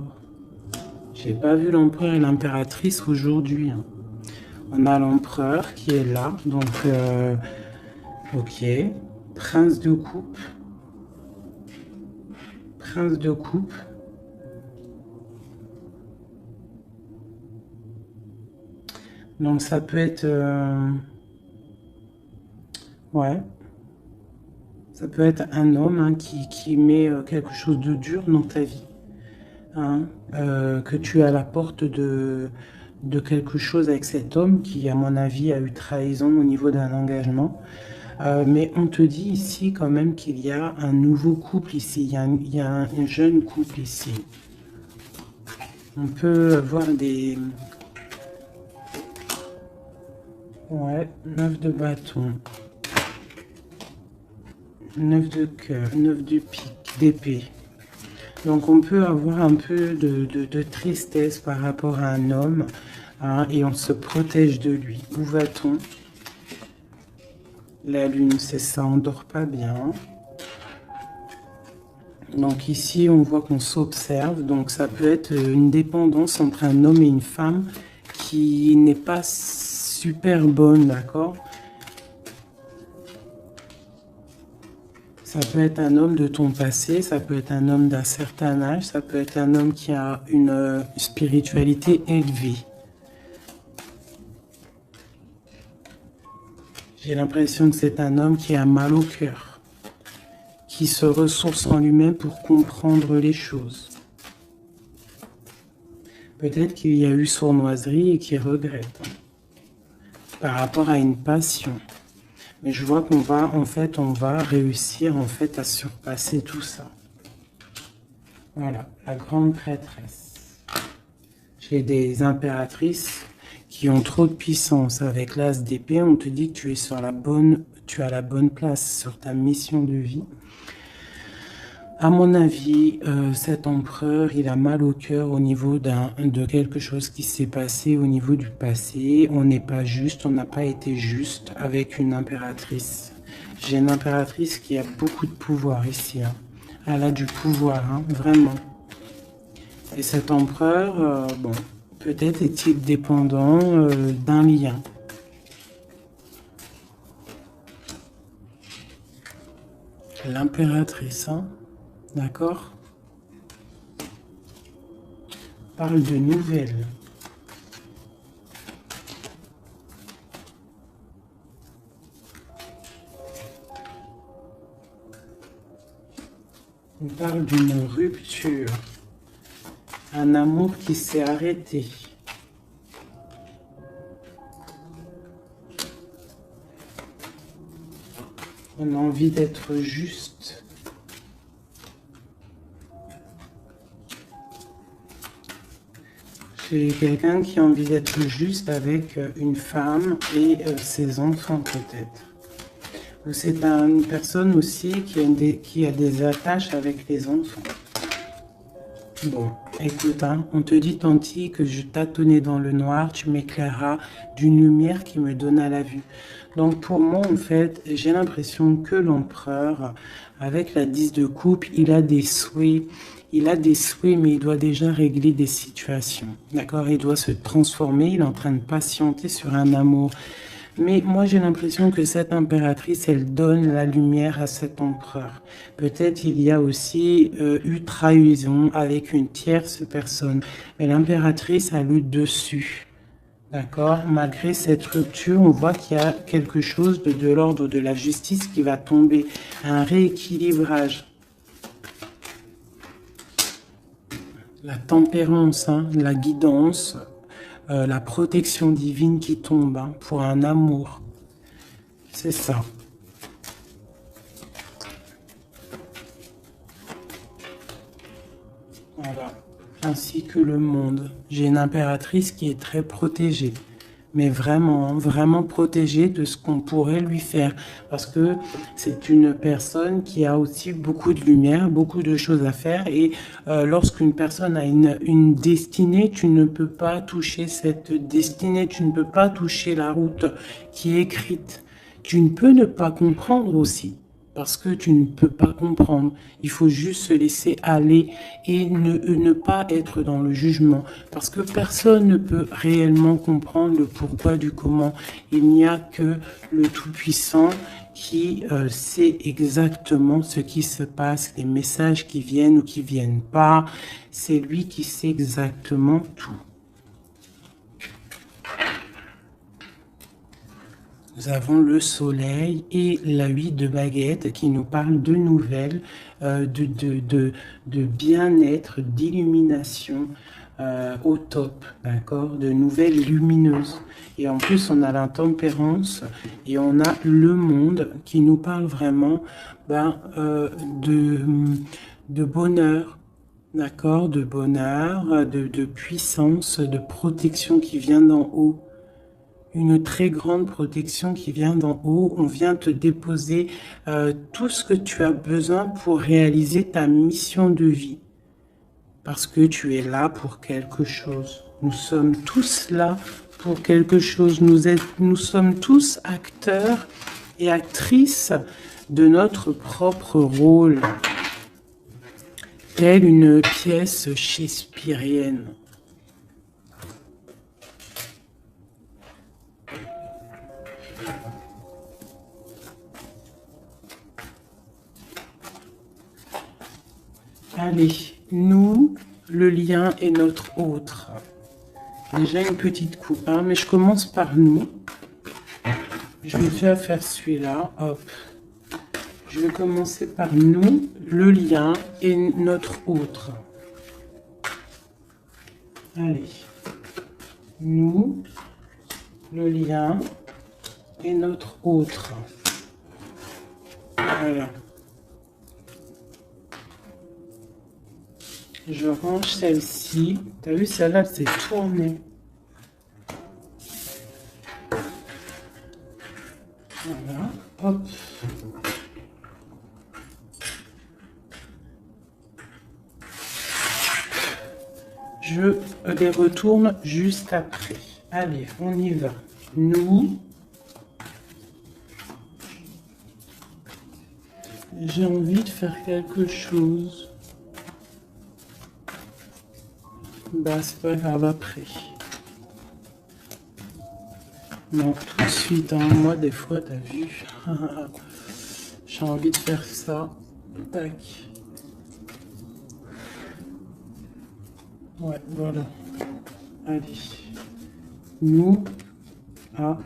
J'ai pas vu l'empereur et l'impératrice aujourd'hui. Hein. On a l'empereur qui est là, donc ok. Prince de coupe. Prince de coupe. Donc ça peut être... ouais. Ça peut être un homme hein, qui met quelque chose de dur dans ta vie. Hein, que tu es à la porte de quelque chose avec cet homme qui, à mon avis, a eu trahison au niveau d'un engagement. Mais on te dit ici quand même qu'il y a un nouveau couple ici, il y a un jeune couple ici. On peut avoir des... Ouais, 9 de bâton. 9 de cœur, 9 de pique, d'épée. Donc on peut avoir un peu de tristesse par rapport à un homme hein, et on se protège de lui. Où va-t-on? La lune, c'est ça, on dort pas bien. Donc ici, on voit qu'on s'observe. Donc ça peut être une dépendance entre un homme et une femme qui n'est pas super bonne, d'accord? Ça peut être un homme de ton passé, ça peut être un homme d'un certain âge, ça peut être un homme qui a une spiritualité élevée. J'ai l'impression que c'est un homme qui a mal au cœur, qui se ressource en lui-même pour comprendre les choses. Peut-être qu'il y a eu sournoiserie et qu'il regrette par rapport à une passion. Mais je vois qu'on va, en fait, on va réussir, en fait, à surpasser tout ça. Voilà, la grande prêtresse. J'ai des impératrices qui ont trop de puissance. Avec l'as d'épée, on te dit que tu es sur la bonne, tu as la bonne place sur ta mission de vie. À mon avis, cet empereur, il a mal au cœur au niveau de quelque chose qui s'est passé au niveau du passé. On n'est pas juste, on n'a pas été juste avec une impératrice. J'ai une impératrice qui a beaucoup de pouvoir ici. Hein. Elle a du pouvoir, hein, vraiment. Et cet empereur, bon, peut-être est-il dépendant d'un lien. L'impératrice, hein. D'accord? parle de nouvelles. On parle d'une rupture, un amour qui s'est arrêté. On a envie d'être juste. J'ai quelqu'un qui a envie d'être juste avec une femme et ses enfants peut-être. Ou c'est une personne aussi qui a des attaches avec les enfants. Bon, écoute, hein, on te dit Tanti que je tâtonnais dans le noir, tu m'éclaireras d'une lumière qui me donna la vue. Donc pour moi, en fait, j'ai l'impression que l'empereur, avec la 10 de coupe, il a des souhaits. Il a des souhaits, mais il doit déjà régler des situations. D'accord? Il doit se transformer, il est en train de patienter sur un amour. Mais moi, j'ai l'impression que cette impératrice, elle donne la lumière à cet empereur. Peut-être il y a aussi eu trahison avec une tierce personne. Mais l'impératrice a le dessus. D'accord? Malgré cette rupture, on voit qu'il y a quelque chose de l'ordre de la justice qui va tomber. Un rééquilibrage. La tempérance, hein, la guidance. La protection divine qui tombe hein, pour un amour. C'est ça. Voilà. Ainsi que le monde. J'ai une impératrice qui est très protégée. Mais vraiment, vraiment protégée de ce qu'on pourrait lui faire. Parce que c'est une personne qui a aussi beaucoup de lumière, beaucoup de choses à faire. Et lorsqu'une personne a une destinée, tu ne peux pas toucher cette destinée, tu ne peux pas toucher la route qui est écrite. Tu ne peux ne pas comprendre aussi. Parce que tu ne peux pas comprendre. Il faut juste se laisser aller et ne pas être dans le jugement. Parce que personne ne peut réellement comprendre le pourquoi du comment. Il n'y a que le Tout-Puissant qui sait exactement ce qui se passe, les messages qui viennent ou qui viennent pas. C'est lui qui sait exactement tout. Nous avons le soleil et la 8 de baguette qui nous parle de nouvelles, de bien-être, d'illumination au top, d'accord, de nouvelles lumineuses. Et en plus, on a la tempérance et on a le monde qui nous parle vraiment de bonheur, d'accord, de bonheur, de puissance, de protection qui vient d'en haut. Une très grande protection qui vient d'en haut. On vient te déposer tout ce que tu as besoin pour réaliser ta mission de vie. Parce que tu es là pour quelque chose. Nous sommes tous là pour quelque chose. Nous sommes tous acteurs et actrices de notre propre rôle. Telle une pièce shakespearienne. Allez, nous, le lien est notre autre. Déjà une petite coupe, hein, mais je commence par nous. Je vais déjà faire celui-là, hop. Je vais commencer par nous, le lien et notre autre. Allez, nous, le lien et notre autre. Voilà. Je range celle-ci. T'as vu, celle-là, elle s'est tournée. Voilà, hop. Je les retourne juste après. Allez, on y va. Nous. J'ai envie de faire quelque chose. Bah, c'est pas grave après. Non, tout de suite, hein. Moi, des fois, t'as vu. J'ai envie de faire ça. Tac. Ouais, voilà. Allez. Nous, ah.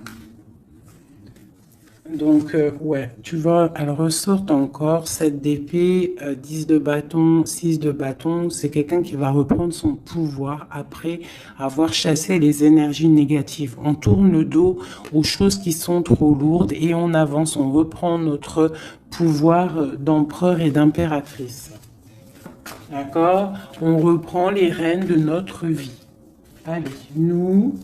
Donc, ouais, tu vois, elle ressort encore 7 d'épée, 10 de bâton, 6 de bâton. C'est quelqu'un qui va reprendre son pouvoir après avoir chassé les énergies négatives. On tourne le dos aux choses qui sont trop lourdes et on avance, on reprend notre pouvoir d'empereur et d'impératrice. D'accord? On reprend les rênes de notre vie. Allez, nous,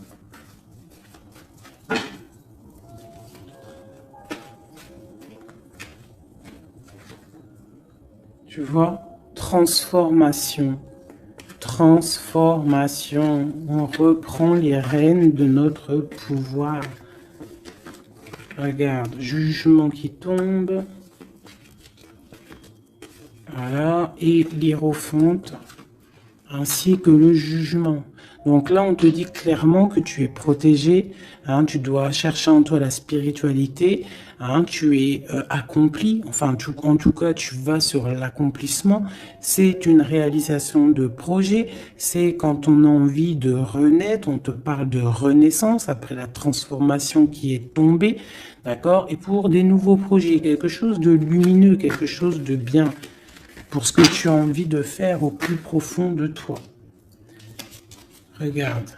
tu vois, transformation. Transformation. On reprend les rênes de notre pouvoir. Regarde, jugement qui tombe. Voilà, et l'hiérophante, ainsi que le jugement. Donc là, on te dit clairement que tu es protégé, hein, tu dois chercher en toi la spiritualité, hein, tu es accompli, enfin en tout cas tu vas sur l'accomplissement, c'est une réalisation de projet, c'est quand on a envie de renaître, on te parle de renaissance après la transformation qui est tombée, d'accord, et pour des nouveaux projets, quelque chose de lumineux, quelque chose de bien, pour ce que tu as envie de faire au plus profond de toi. Regarde,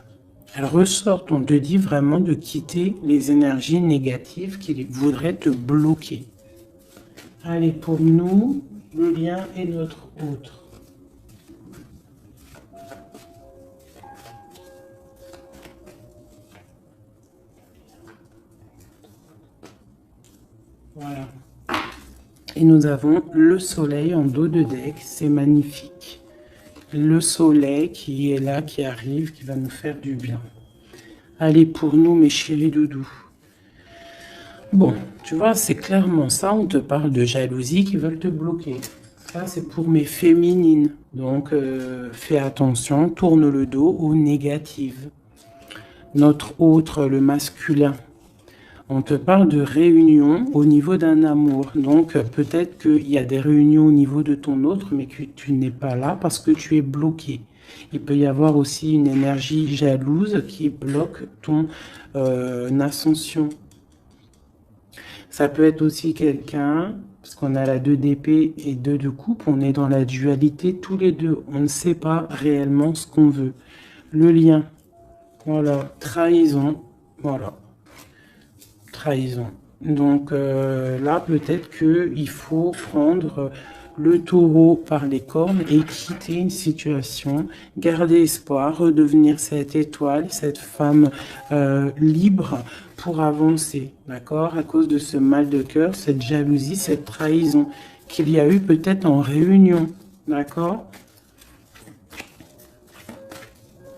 elle ressort, on te dit vraiment de quitter les énergies négatives qui voudraient te bloquer. Allez, pour nous, le lien est notre autre. Voilà. Et nous avons le soleil en dos de deck, c'est magnifique. Le soleil qui est là, qui arrive, qui va nous faire du bien. Allez, pour nous, mes chéris doudous. Bon, tu vois, c'est clairement ça, on te parle de jalousie qui veulent te bloquer. Ça, c'est pour mes féminines. Donc, fais attention, tourne le dos aux négatives. Notre autre, le masculin. On te parle de réunion au niveau d'un amour. Donc, peut-être qu'il y a des réunions au niveau de ton autre, mais que tu n'es pas là parce que tu es bloqué. Il peut y avoir aussi une énergie jalouse qui bloque ton ascension. Ça peut être aussi quelqu'un, parce qu'on a la 2 d'épée et 2 de coupe, on est dans la dualité tous les deux. On ne sait pas réellement ce qu'on veut. Le lien, voilà, trahison, voilà, trahison. Donc là, peut-être qu'il faut prendre le taureau par les cornes et quitter une situation, garder espoir, redevenir cette étoile, cette femme libre pour avancer, d'accord? À cause de ce mal de cœur, cette jalousie, cette trahison qu'il y a eu peut-être en réunion, d'accord?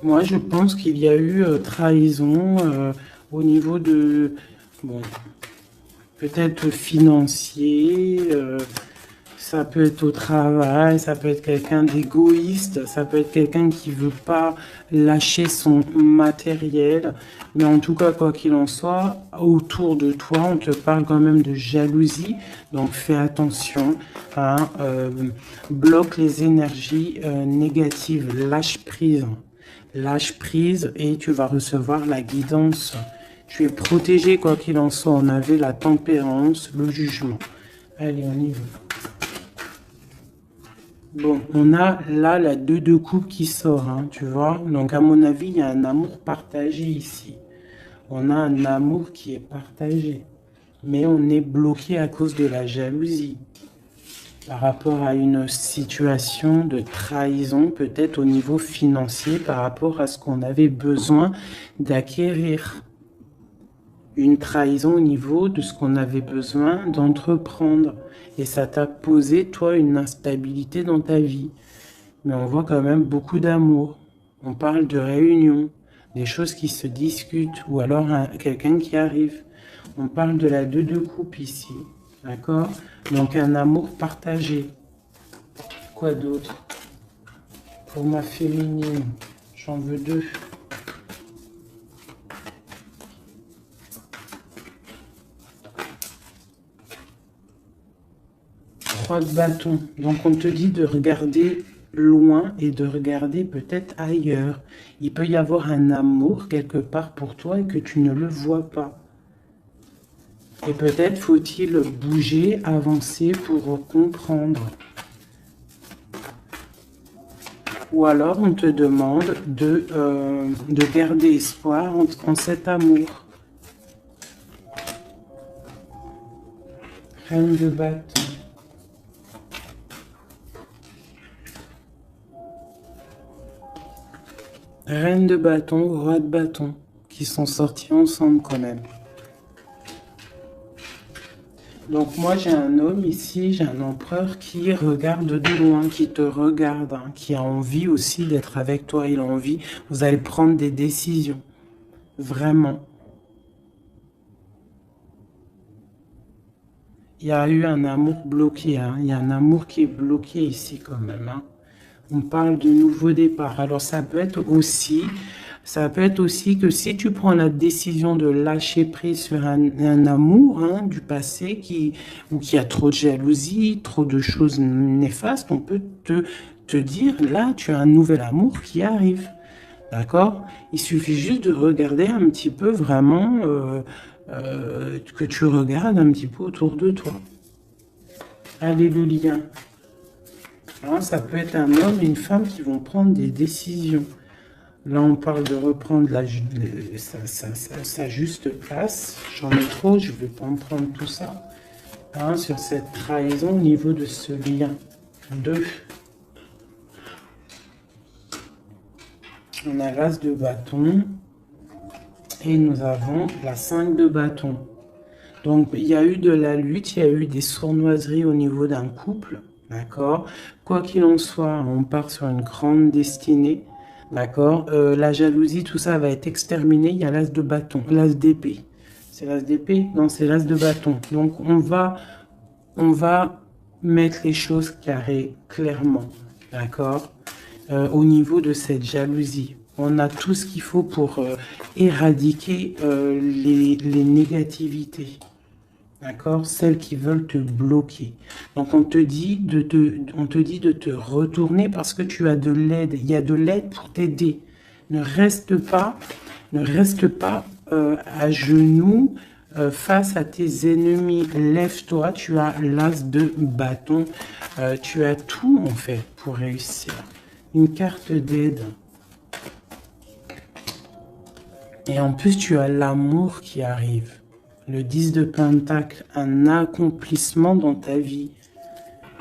Moi, je pense qu'il y a eu trahison au niveau de, bon, peut-être financier, ça peut être au travail, ça peut être quelqu'un d'égoïste, ça peut être quelqu'un qui veut pas lâcher son matériel. Mais en tout cas, quoi qu'il en soit, autour de toi, on te parle quand même de jalousie. Donc fais attention, hein, bloque les énergies négatives, lâche prise. Lâche prise et tu vas recevoir la guidance. Tu es protégé quoi qu'il en soit. On avait la tempérance, le jugement. Allez, on y va. Bon, on a là la 2 de coupe qui sort, hein, tu vois. Donc, à mon avis, il y a un amour partagé ici. On a un amour qui est partagé. Mais on est bloqué à cause de la jalousie. Par rapport à une situation de trahison, peut-être au niveau financier, par rapport à ce qu'on avait besoin d'acquérir. Une trahison au niveau de ce qu'on avait besoin d'entreprendre. Et ça t'a posé, toi, une instabilité dans ta vie. Mais on voit quand même beaucoup d'amour. On parle de réunion, des choses qui se discutent, ou alors quelqu'un qui arrive. On parle de la 2 de coupe ici. D'accord? Donc un amour partagé. Quoi d'autre? Pour ma féminine, j'en veux 2. 3 de bâton. Donc on te dit de regarder loin et de regarder peut-être ailleurs. Il peut y avoir un amour quelque part pour toi et que tu ne le vois pas. Et peut-être faut-il bouger, avancer pour comprendre. Ou alors on te demande de garder espoir en cet amour. Reine de bâton. Reine de bâton, roi de bâton, qui sont sortis ensemble quand même. Donc moi j'ai un homme ici, j'ai un empereur qui regarde de loin, qui te regarde, hein, qui a envie aussi d'être avec toi, il a envie, vous allez prendre des décisions, vraiment. Il y a eu un amour bloqué, hein, il y a un amour qui est bloqué ici quand même, hein. On parle de nouveau départ, alors ça peut être aussi que si tu prends la décision de lâcher prise sur un amour, hein, du passé ou qui a trop de jalousie, trop de choses néfastes, on peut te dire, là, tu as un nouvel amour qui arrive. D'accord? Il suffit juste de regarder un petit peu vraiment, que tu regardes un petit peu autour de toi. Alléluia. Hein, ça peut être un homme et une femme qui vont prendre des décisions. Là, on parle de reprendre sa juste place. J'en ai trop, je ne vais pas en prendre tout ça. Hein, sur cette trahison au niveau de ce lien. 2. On a l'as de bâton. Et nous avons la 5 de bâton. Donc, il y a eu de la lutte, il y a eu des sournoiseries au niveau d'un couple. D'accord? Quoi qu'il en soit, on part sur une grande destinée. D'accord? La jalousie, tout ça va être exterminé. Il y a l'as de bâton, l'as d'épée. C'est l'as d'épée? Non, c'est l'as de bâton. Donc, on va mettre les choses carrées, clairement. D'accord? Au niveau de cette jalousie. On a tout ce qu'il faut pour éradiquer les négativités. D'accord? Celles qui veulent te bloquer. Donc, on te dit de te retourner parce que tu as de l'aide. Il y a de l'aide pour t'aider. Ne reste pas à genoux face à tes ennemis. Lève-toi, tu as l'as de bâton. Tu as tout, en fait, pour réussir. Une carte d'aide. Et en plus, tu as l'amour qui arrive. Le 10 de Pentacle, un accomplissement dans ta vie.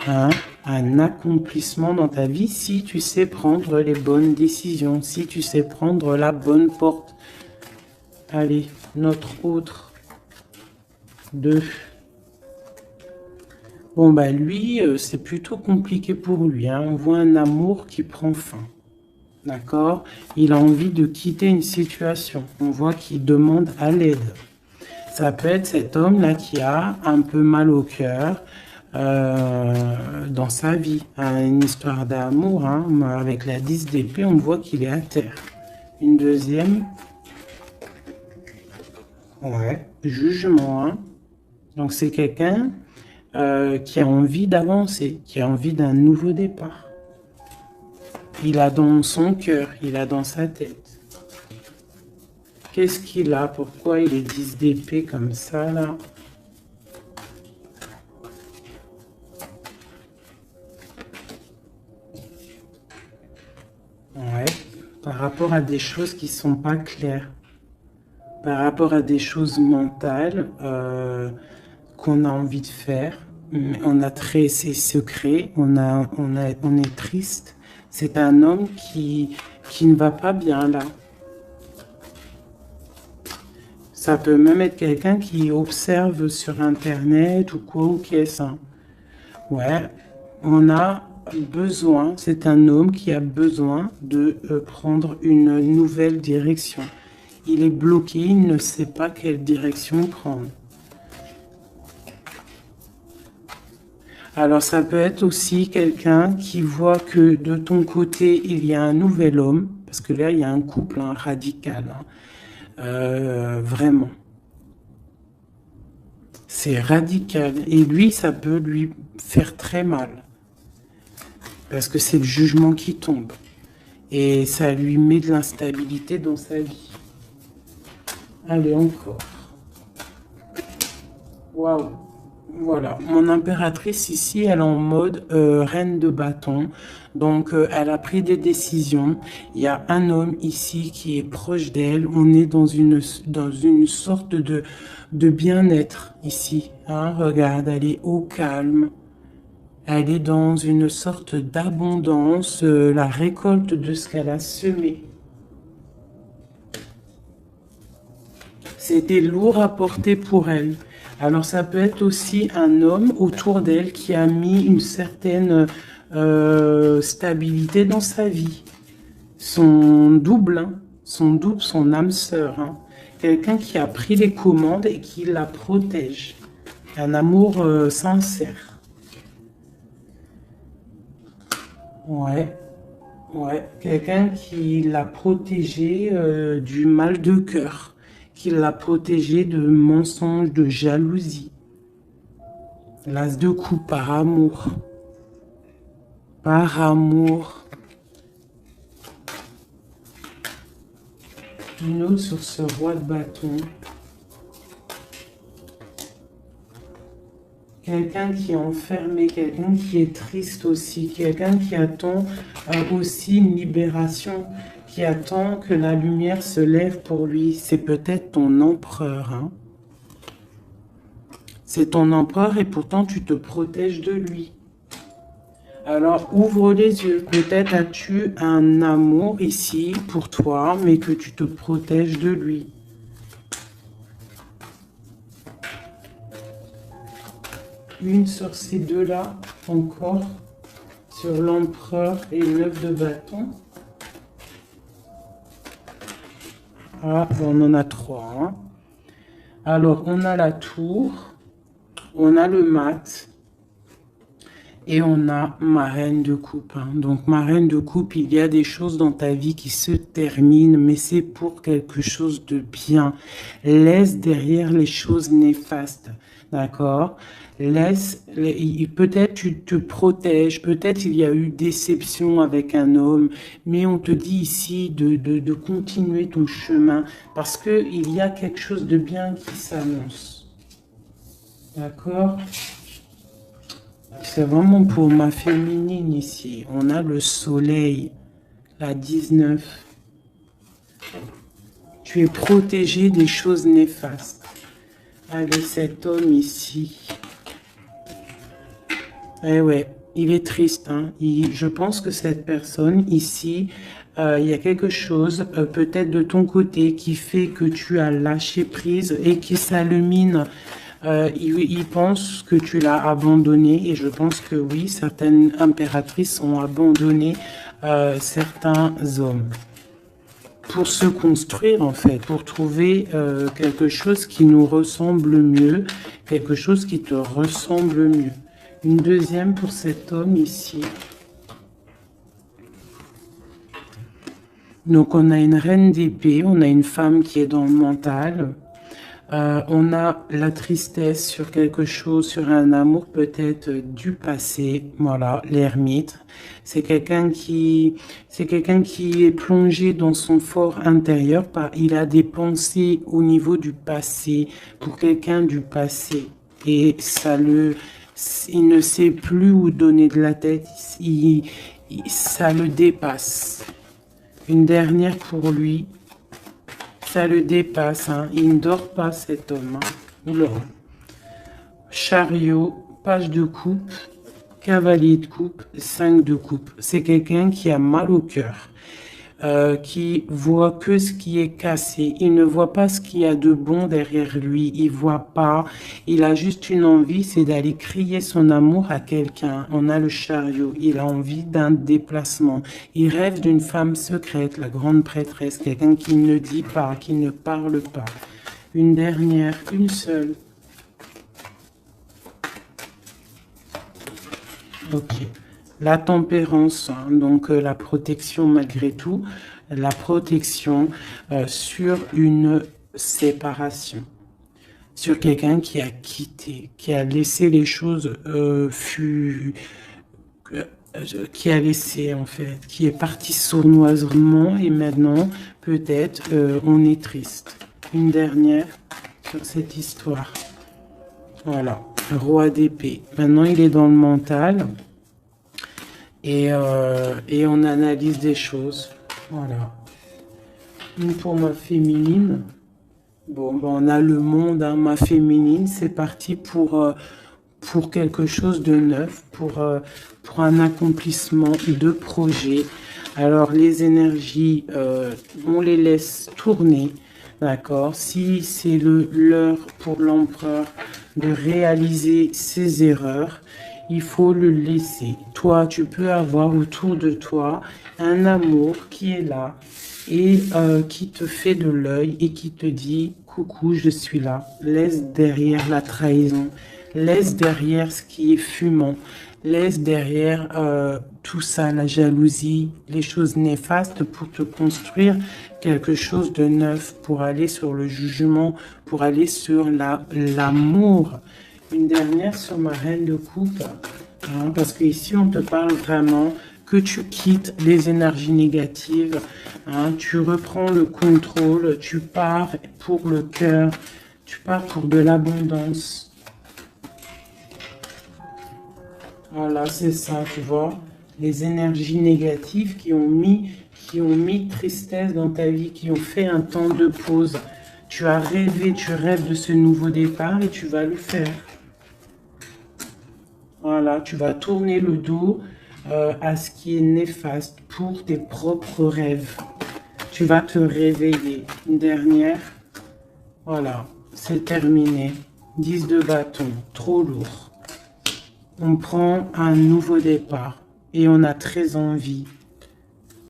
Hein? Un accomplissement dans ta vie si tu sais prendre les bonnes décisions, si tu sais prendre la bonne porte. Allez, notre autre 2. Bon, bah lui, c'est plutôt compliqué pour lui. Hein? On voit un amour qui prend fin. D'accord? Il a envie de quitter une situation. On voit qu'il demande à l'aide. Ça peut être cet homme-là qui a un peu mal au cœur dans sa vie. Une histoire d'amour, hein, avec la 10 d'épée, on voit qu'il est à terre. Une deuxième. Ouais, jugement. Hein. Donc c'est quelqu'un qui a envie d'avancer, qui a envie d'un nouveau départ. Il a dans son cœur, il a dans sa tête. Qu'est-ce qu'il a? Pourquoi il est 10 d'épée comme ça, là? Ouais, par rapport à des choses qui sont pas claires. Par rapport à des choses mentales qu'on a envie de faire. On a ses secrets, on est triste. C'est un homme qui ne va pas bien, là. Ça peut même être quelqu'un qui observe sur Internet ou quoi, ou qu'est-ce. Hein. Ouais, on a besoin, c'est un homme qui a besoin de prendre une nouvelle direction. Il est bloqué, il ne sait pas quelle direction prendre. Alors ça peut être aussi quelqu'un qui voit que de ton côté, il y a un nouvel homme, parce que là, il y a un couple hein, radical. Hein. Vraiment. C'est radical. Et lui, ça peut lui faire très mal. Parce que c'est le jugement qui tombe. Et ça lui met de l'instabilité dans sa vie. Allez, encore. Waouh. Voilà. Mon impératrice ici, elle est en mode reine de bâton. Donc, elle a pris des décisions. Il y a un homme ici qui est proche d'elle. On est dans une sorte de bien-être ici. Hein. Regarde, elle est au calme. Elle est dans une sorte d'abondance, la récolte de ce qu'elle a semé. C'était lourd à porter pour elle. Alors ça peut être aussi un homme autour d'elle qui a mis une certaine stabilité dans sa vie. Son double, hein, son âme sœur. Hein. Quelqu'un qui a pris les commandes et qui la protège. Un amour sincère. Ouais, ouais. Quelqu'un qui l'a protégé du mal de cœur, qui l'a protégé de mensonges, de jalousie. L'as de coupe par amour. Par amour. Une autre sur ce roi de bâton. Quelqu'un qui est enfermé, quelqu'un qui est triste aussi, quelqu'un qui attend aussi une libération, qui attend que la lumière se lève pour lui. C'est peut-être ton empereur. Hein. C'est ton empereur et pourtant tu te protèges de lui. Alors ouvre les yeux. Peut-être as-tu un amour ici pour toi, mais que tu te protèges de lui. Une sur ces deux-là, encore, sur l'empereur et le 9 de bâton. Ah, on en a trois. Hein. Alors, on a la tour, on a le mat, et on a ma reine de coupe. Hein. Donc, ma reine de coupe, il y a des choses dans ta vie qui se terminent, mais c'est pour quelque chose de bien. Laisse derrière les choses néfastes. D'accord? Peut-être tu te protèges, peut-être il y a eu déception avec un homme, mais on te dit ici de continuer ton chemin parce qu'il y a quelque chose de bien qui s'annonce. D'accord? C'est vraiment pour ma féminine ici. On a le soleil, la 19. Tu es protégé des choses néfastes. Allez, cet homme ici. Eh ouais, il est triste. Hein. Je pense que cette personne ici, il y a quelque chose peut-être de ton côté qui fait que tu as lâché prise et qui s'illumine. Il pense que tu l'as abandonné et je pense que oui, certaines impératrices ont abandonné certains hommes pour se construire en fait, pour trouver quelque chose qui nous ressemble mieux, quelque chose qui te ressemble mieux. Une deuxième pour cet homme ici. Donc on a une reine d'épée, on a une femme qui est dans le mental. On a la tristesse sur quelque chose, sur un amour peut-être du passé. Voilà, l'ermite. C'est quelqu'un qui est plongé dans son fort intérieur. Il a des pensées au niveau du passé, pour quelqu'un du passé. Et il ne sait plus où donner de la tête. Ça le dépasse. Une dernière pour lui. Ça le dépasse, hein. Il ne dort pas cet homme. Hein. Oula. Chariot, page de coupe, cavalier de coupe, 5 de coupe. C'est quelqu'un qui a mal au cœur, qui voit que ce qui est cassé. Il ne voit pas ce qu'il y a de bon derrière lui. Il voit pas. Il a juste une envie, c'est d'aller crier son amour à quelqu'un. On a le chariot. Il a envie d'un déplacement. Il rêve d'une femme secrète, la grande prêtresse, quelqu'un qui ne dit pas, qui ne parle pas. Une dernière, une seule. Ok. La tempérance, hein, donc la protection malgré tout, la protection sur une séparation, sur quelqu'un qui a quitté, qui a laissé les choses qui a laissé en fait, qui est parti sournoisement et maintenant peut-être on est triste. Une dernière sur cette histoire. Voilà, roi d'épée. Maintenant il est dans le mental et on analyse des choses. Voilà. Une pour ma féminine. Bon, ben on a le monde, hein, ma féminine, c'est parti pour quelque chose de neuf, pour un accomplissement de projet. Alors les énergies, on les laisse tourner, d'accord? Si c'est l'heure pour l'empereur de réaliser ses erreurs, il faut le laisser. Toi, tu peux avoir autour de toi un amour qui est là et qui te fait de l'œil et qui te dit « Coucou, je suis là ». Laisse derrière la trahison, laisse derrière ce qui est fumant, laisse derrière tout ça, la jalousie, les choses néfastes pour te construire quelque chose de neuf, pour aller sur le jugement, pour aller sur l'amour. Une dernière sur ma reine de coupe, hein, parce qu'ici on te parle vraiment que tu quittes les énergies négatives, hein, tu reprends le contrôle, tu pars pour le cœur, tu pars pour de l'abondance. Voilà, c'est ça, tu vois. Les énergies négatives qui ont mis tristesse dans ta vie, qui ont fait un temps de pause. Tu as rêvé, tu rêves de ce nouveau départ et tu vas le faire. Voilà, tu vas tourner le dos à ce qui est néfaste pour tes propres rêves. Tu vas te réveiller. Une dernière. Voilà, c'est terminé. 10 de bâton, trop lourd. On prend un nouveau départ et on a très envie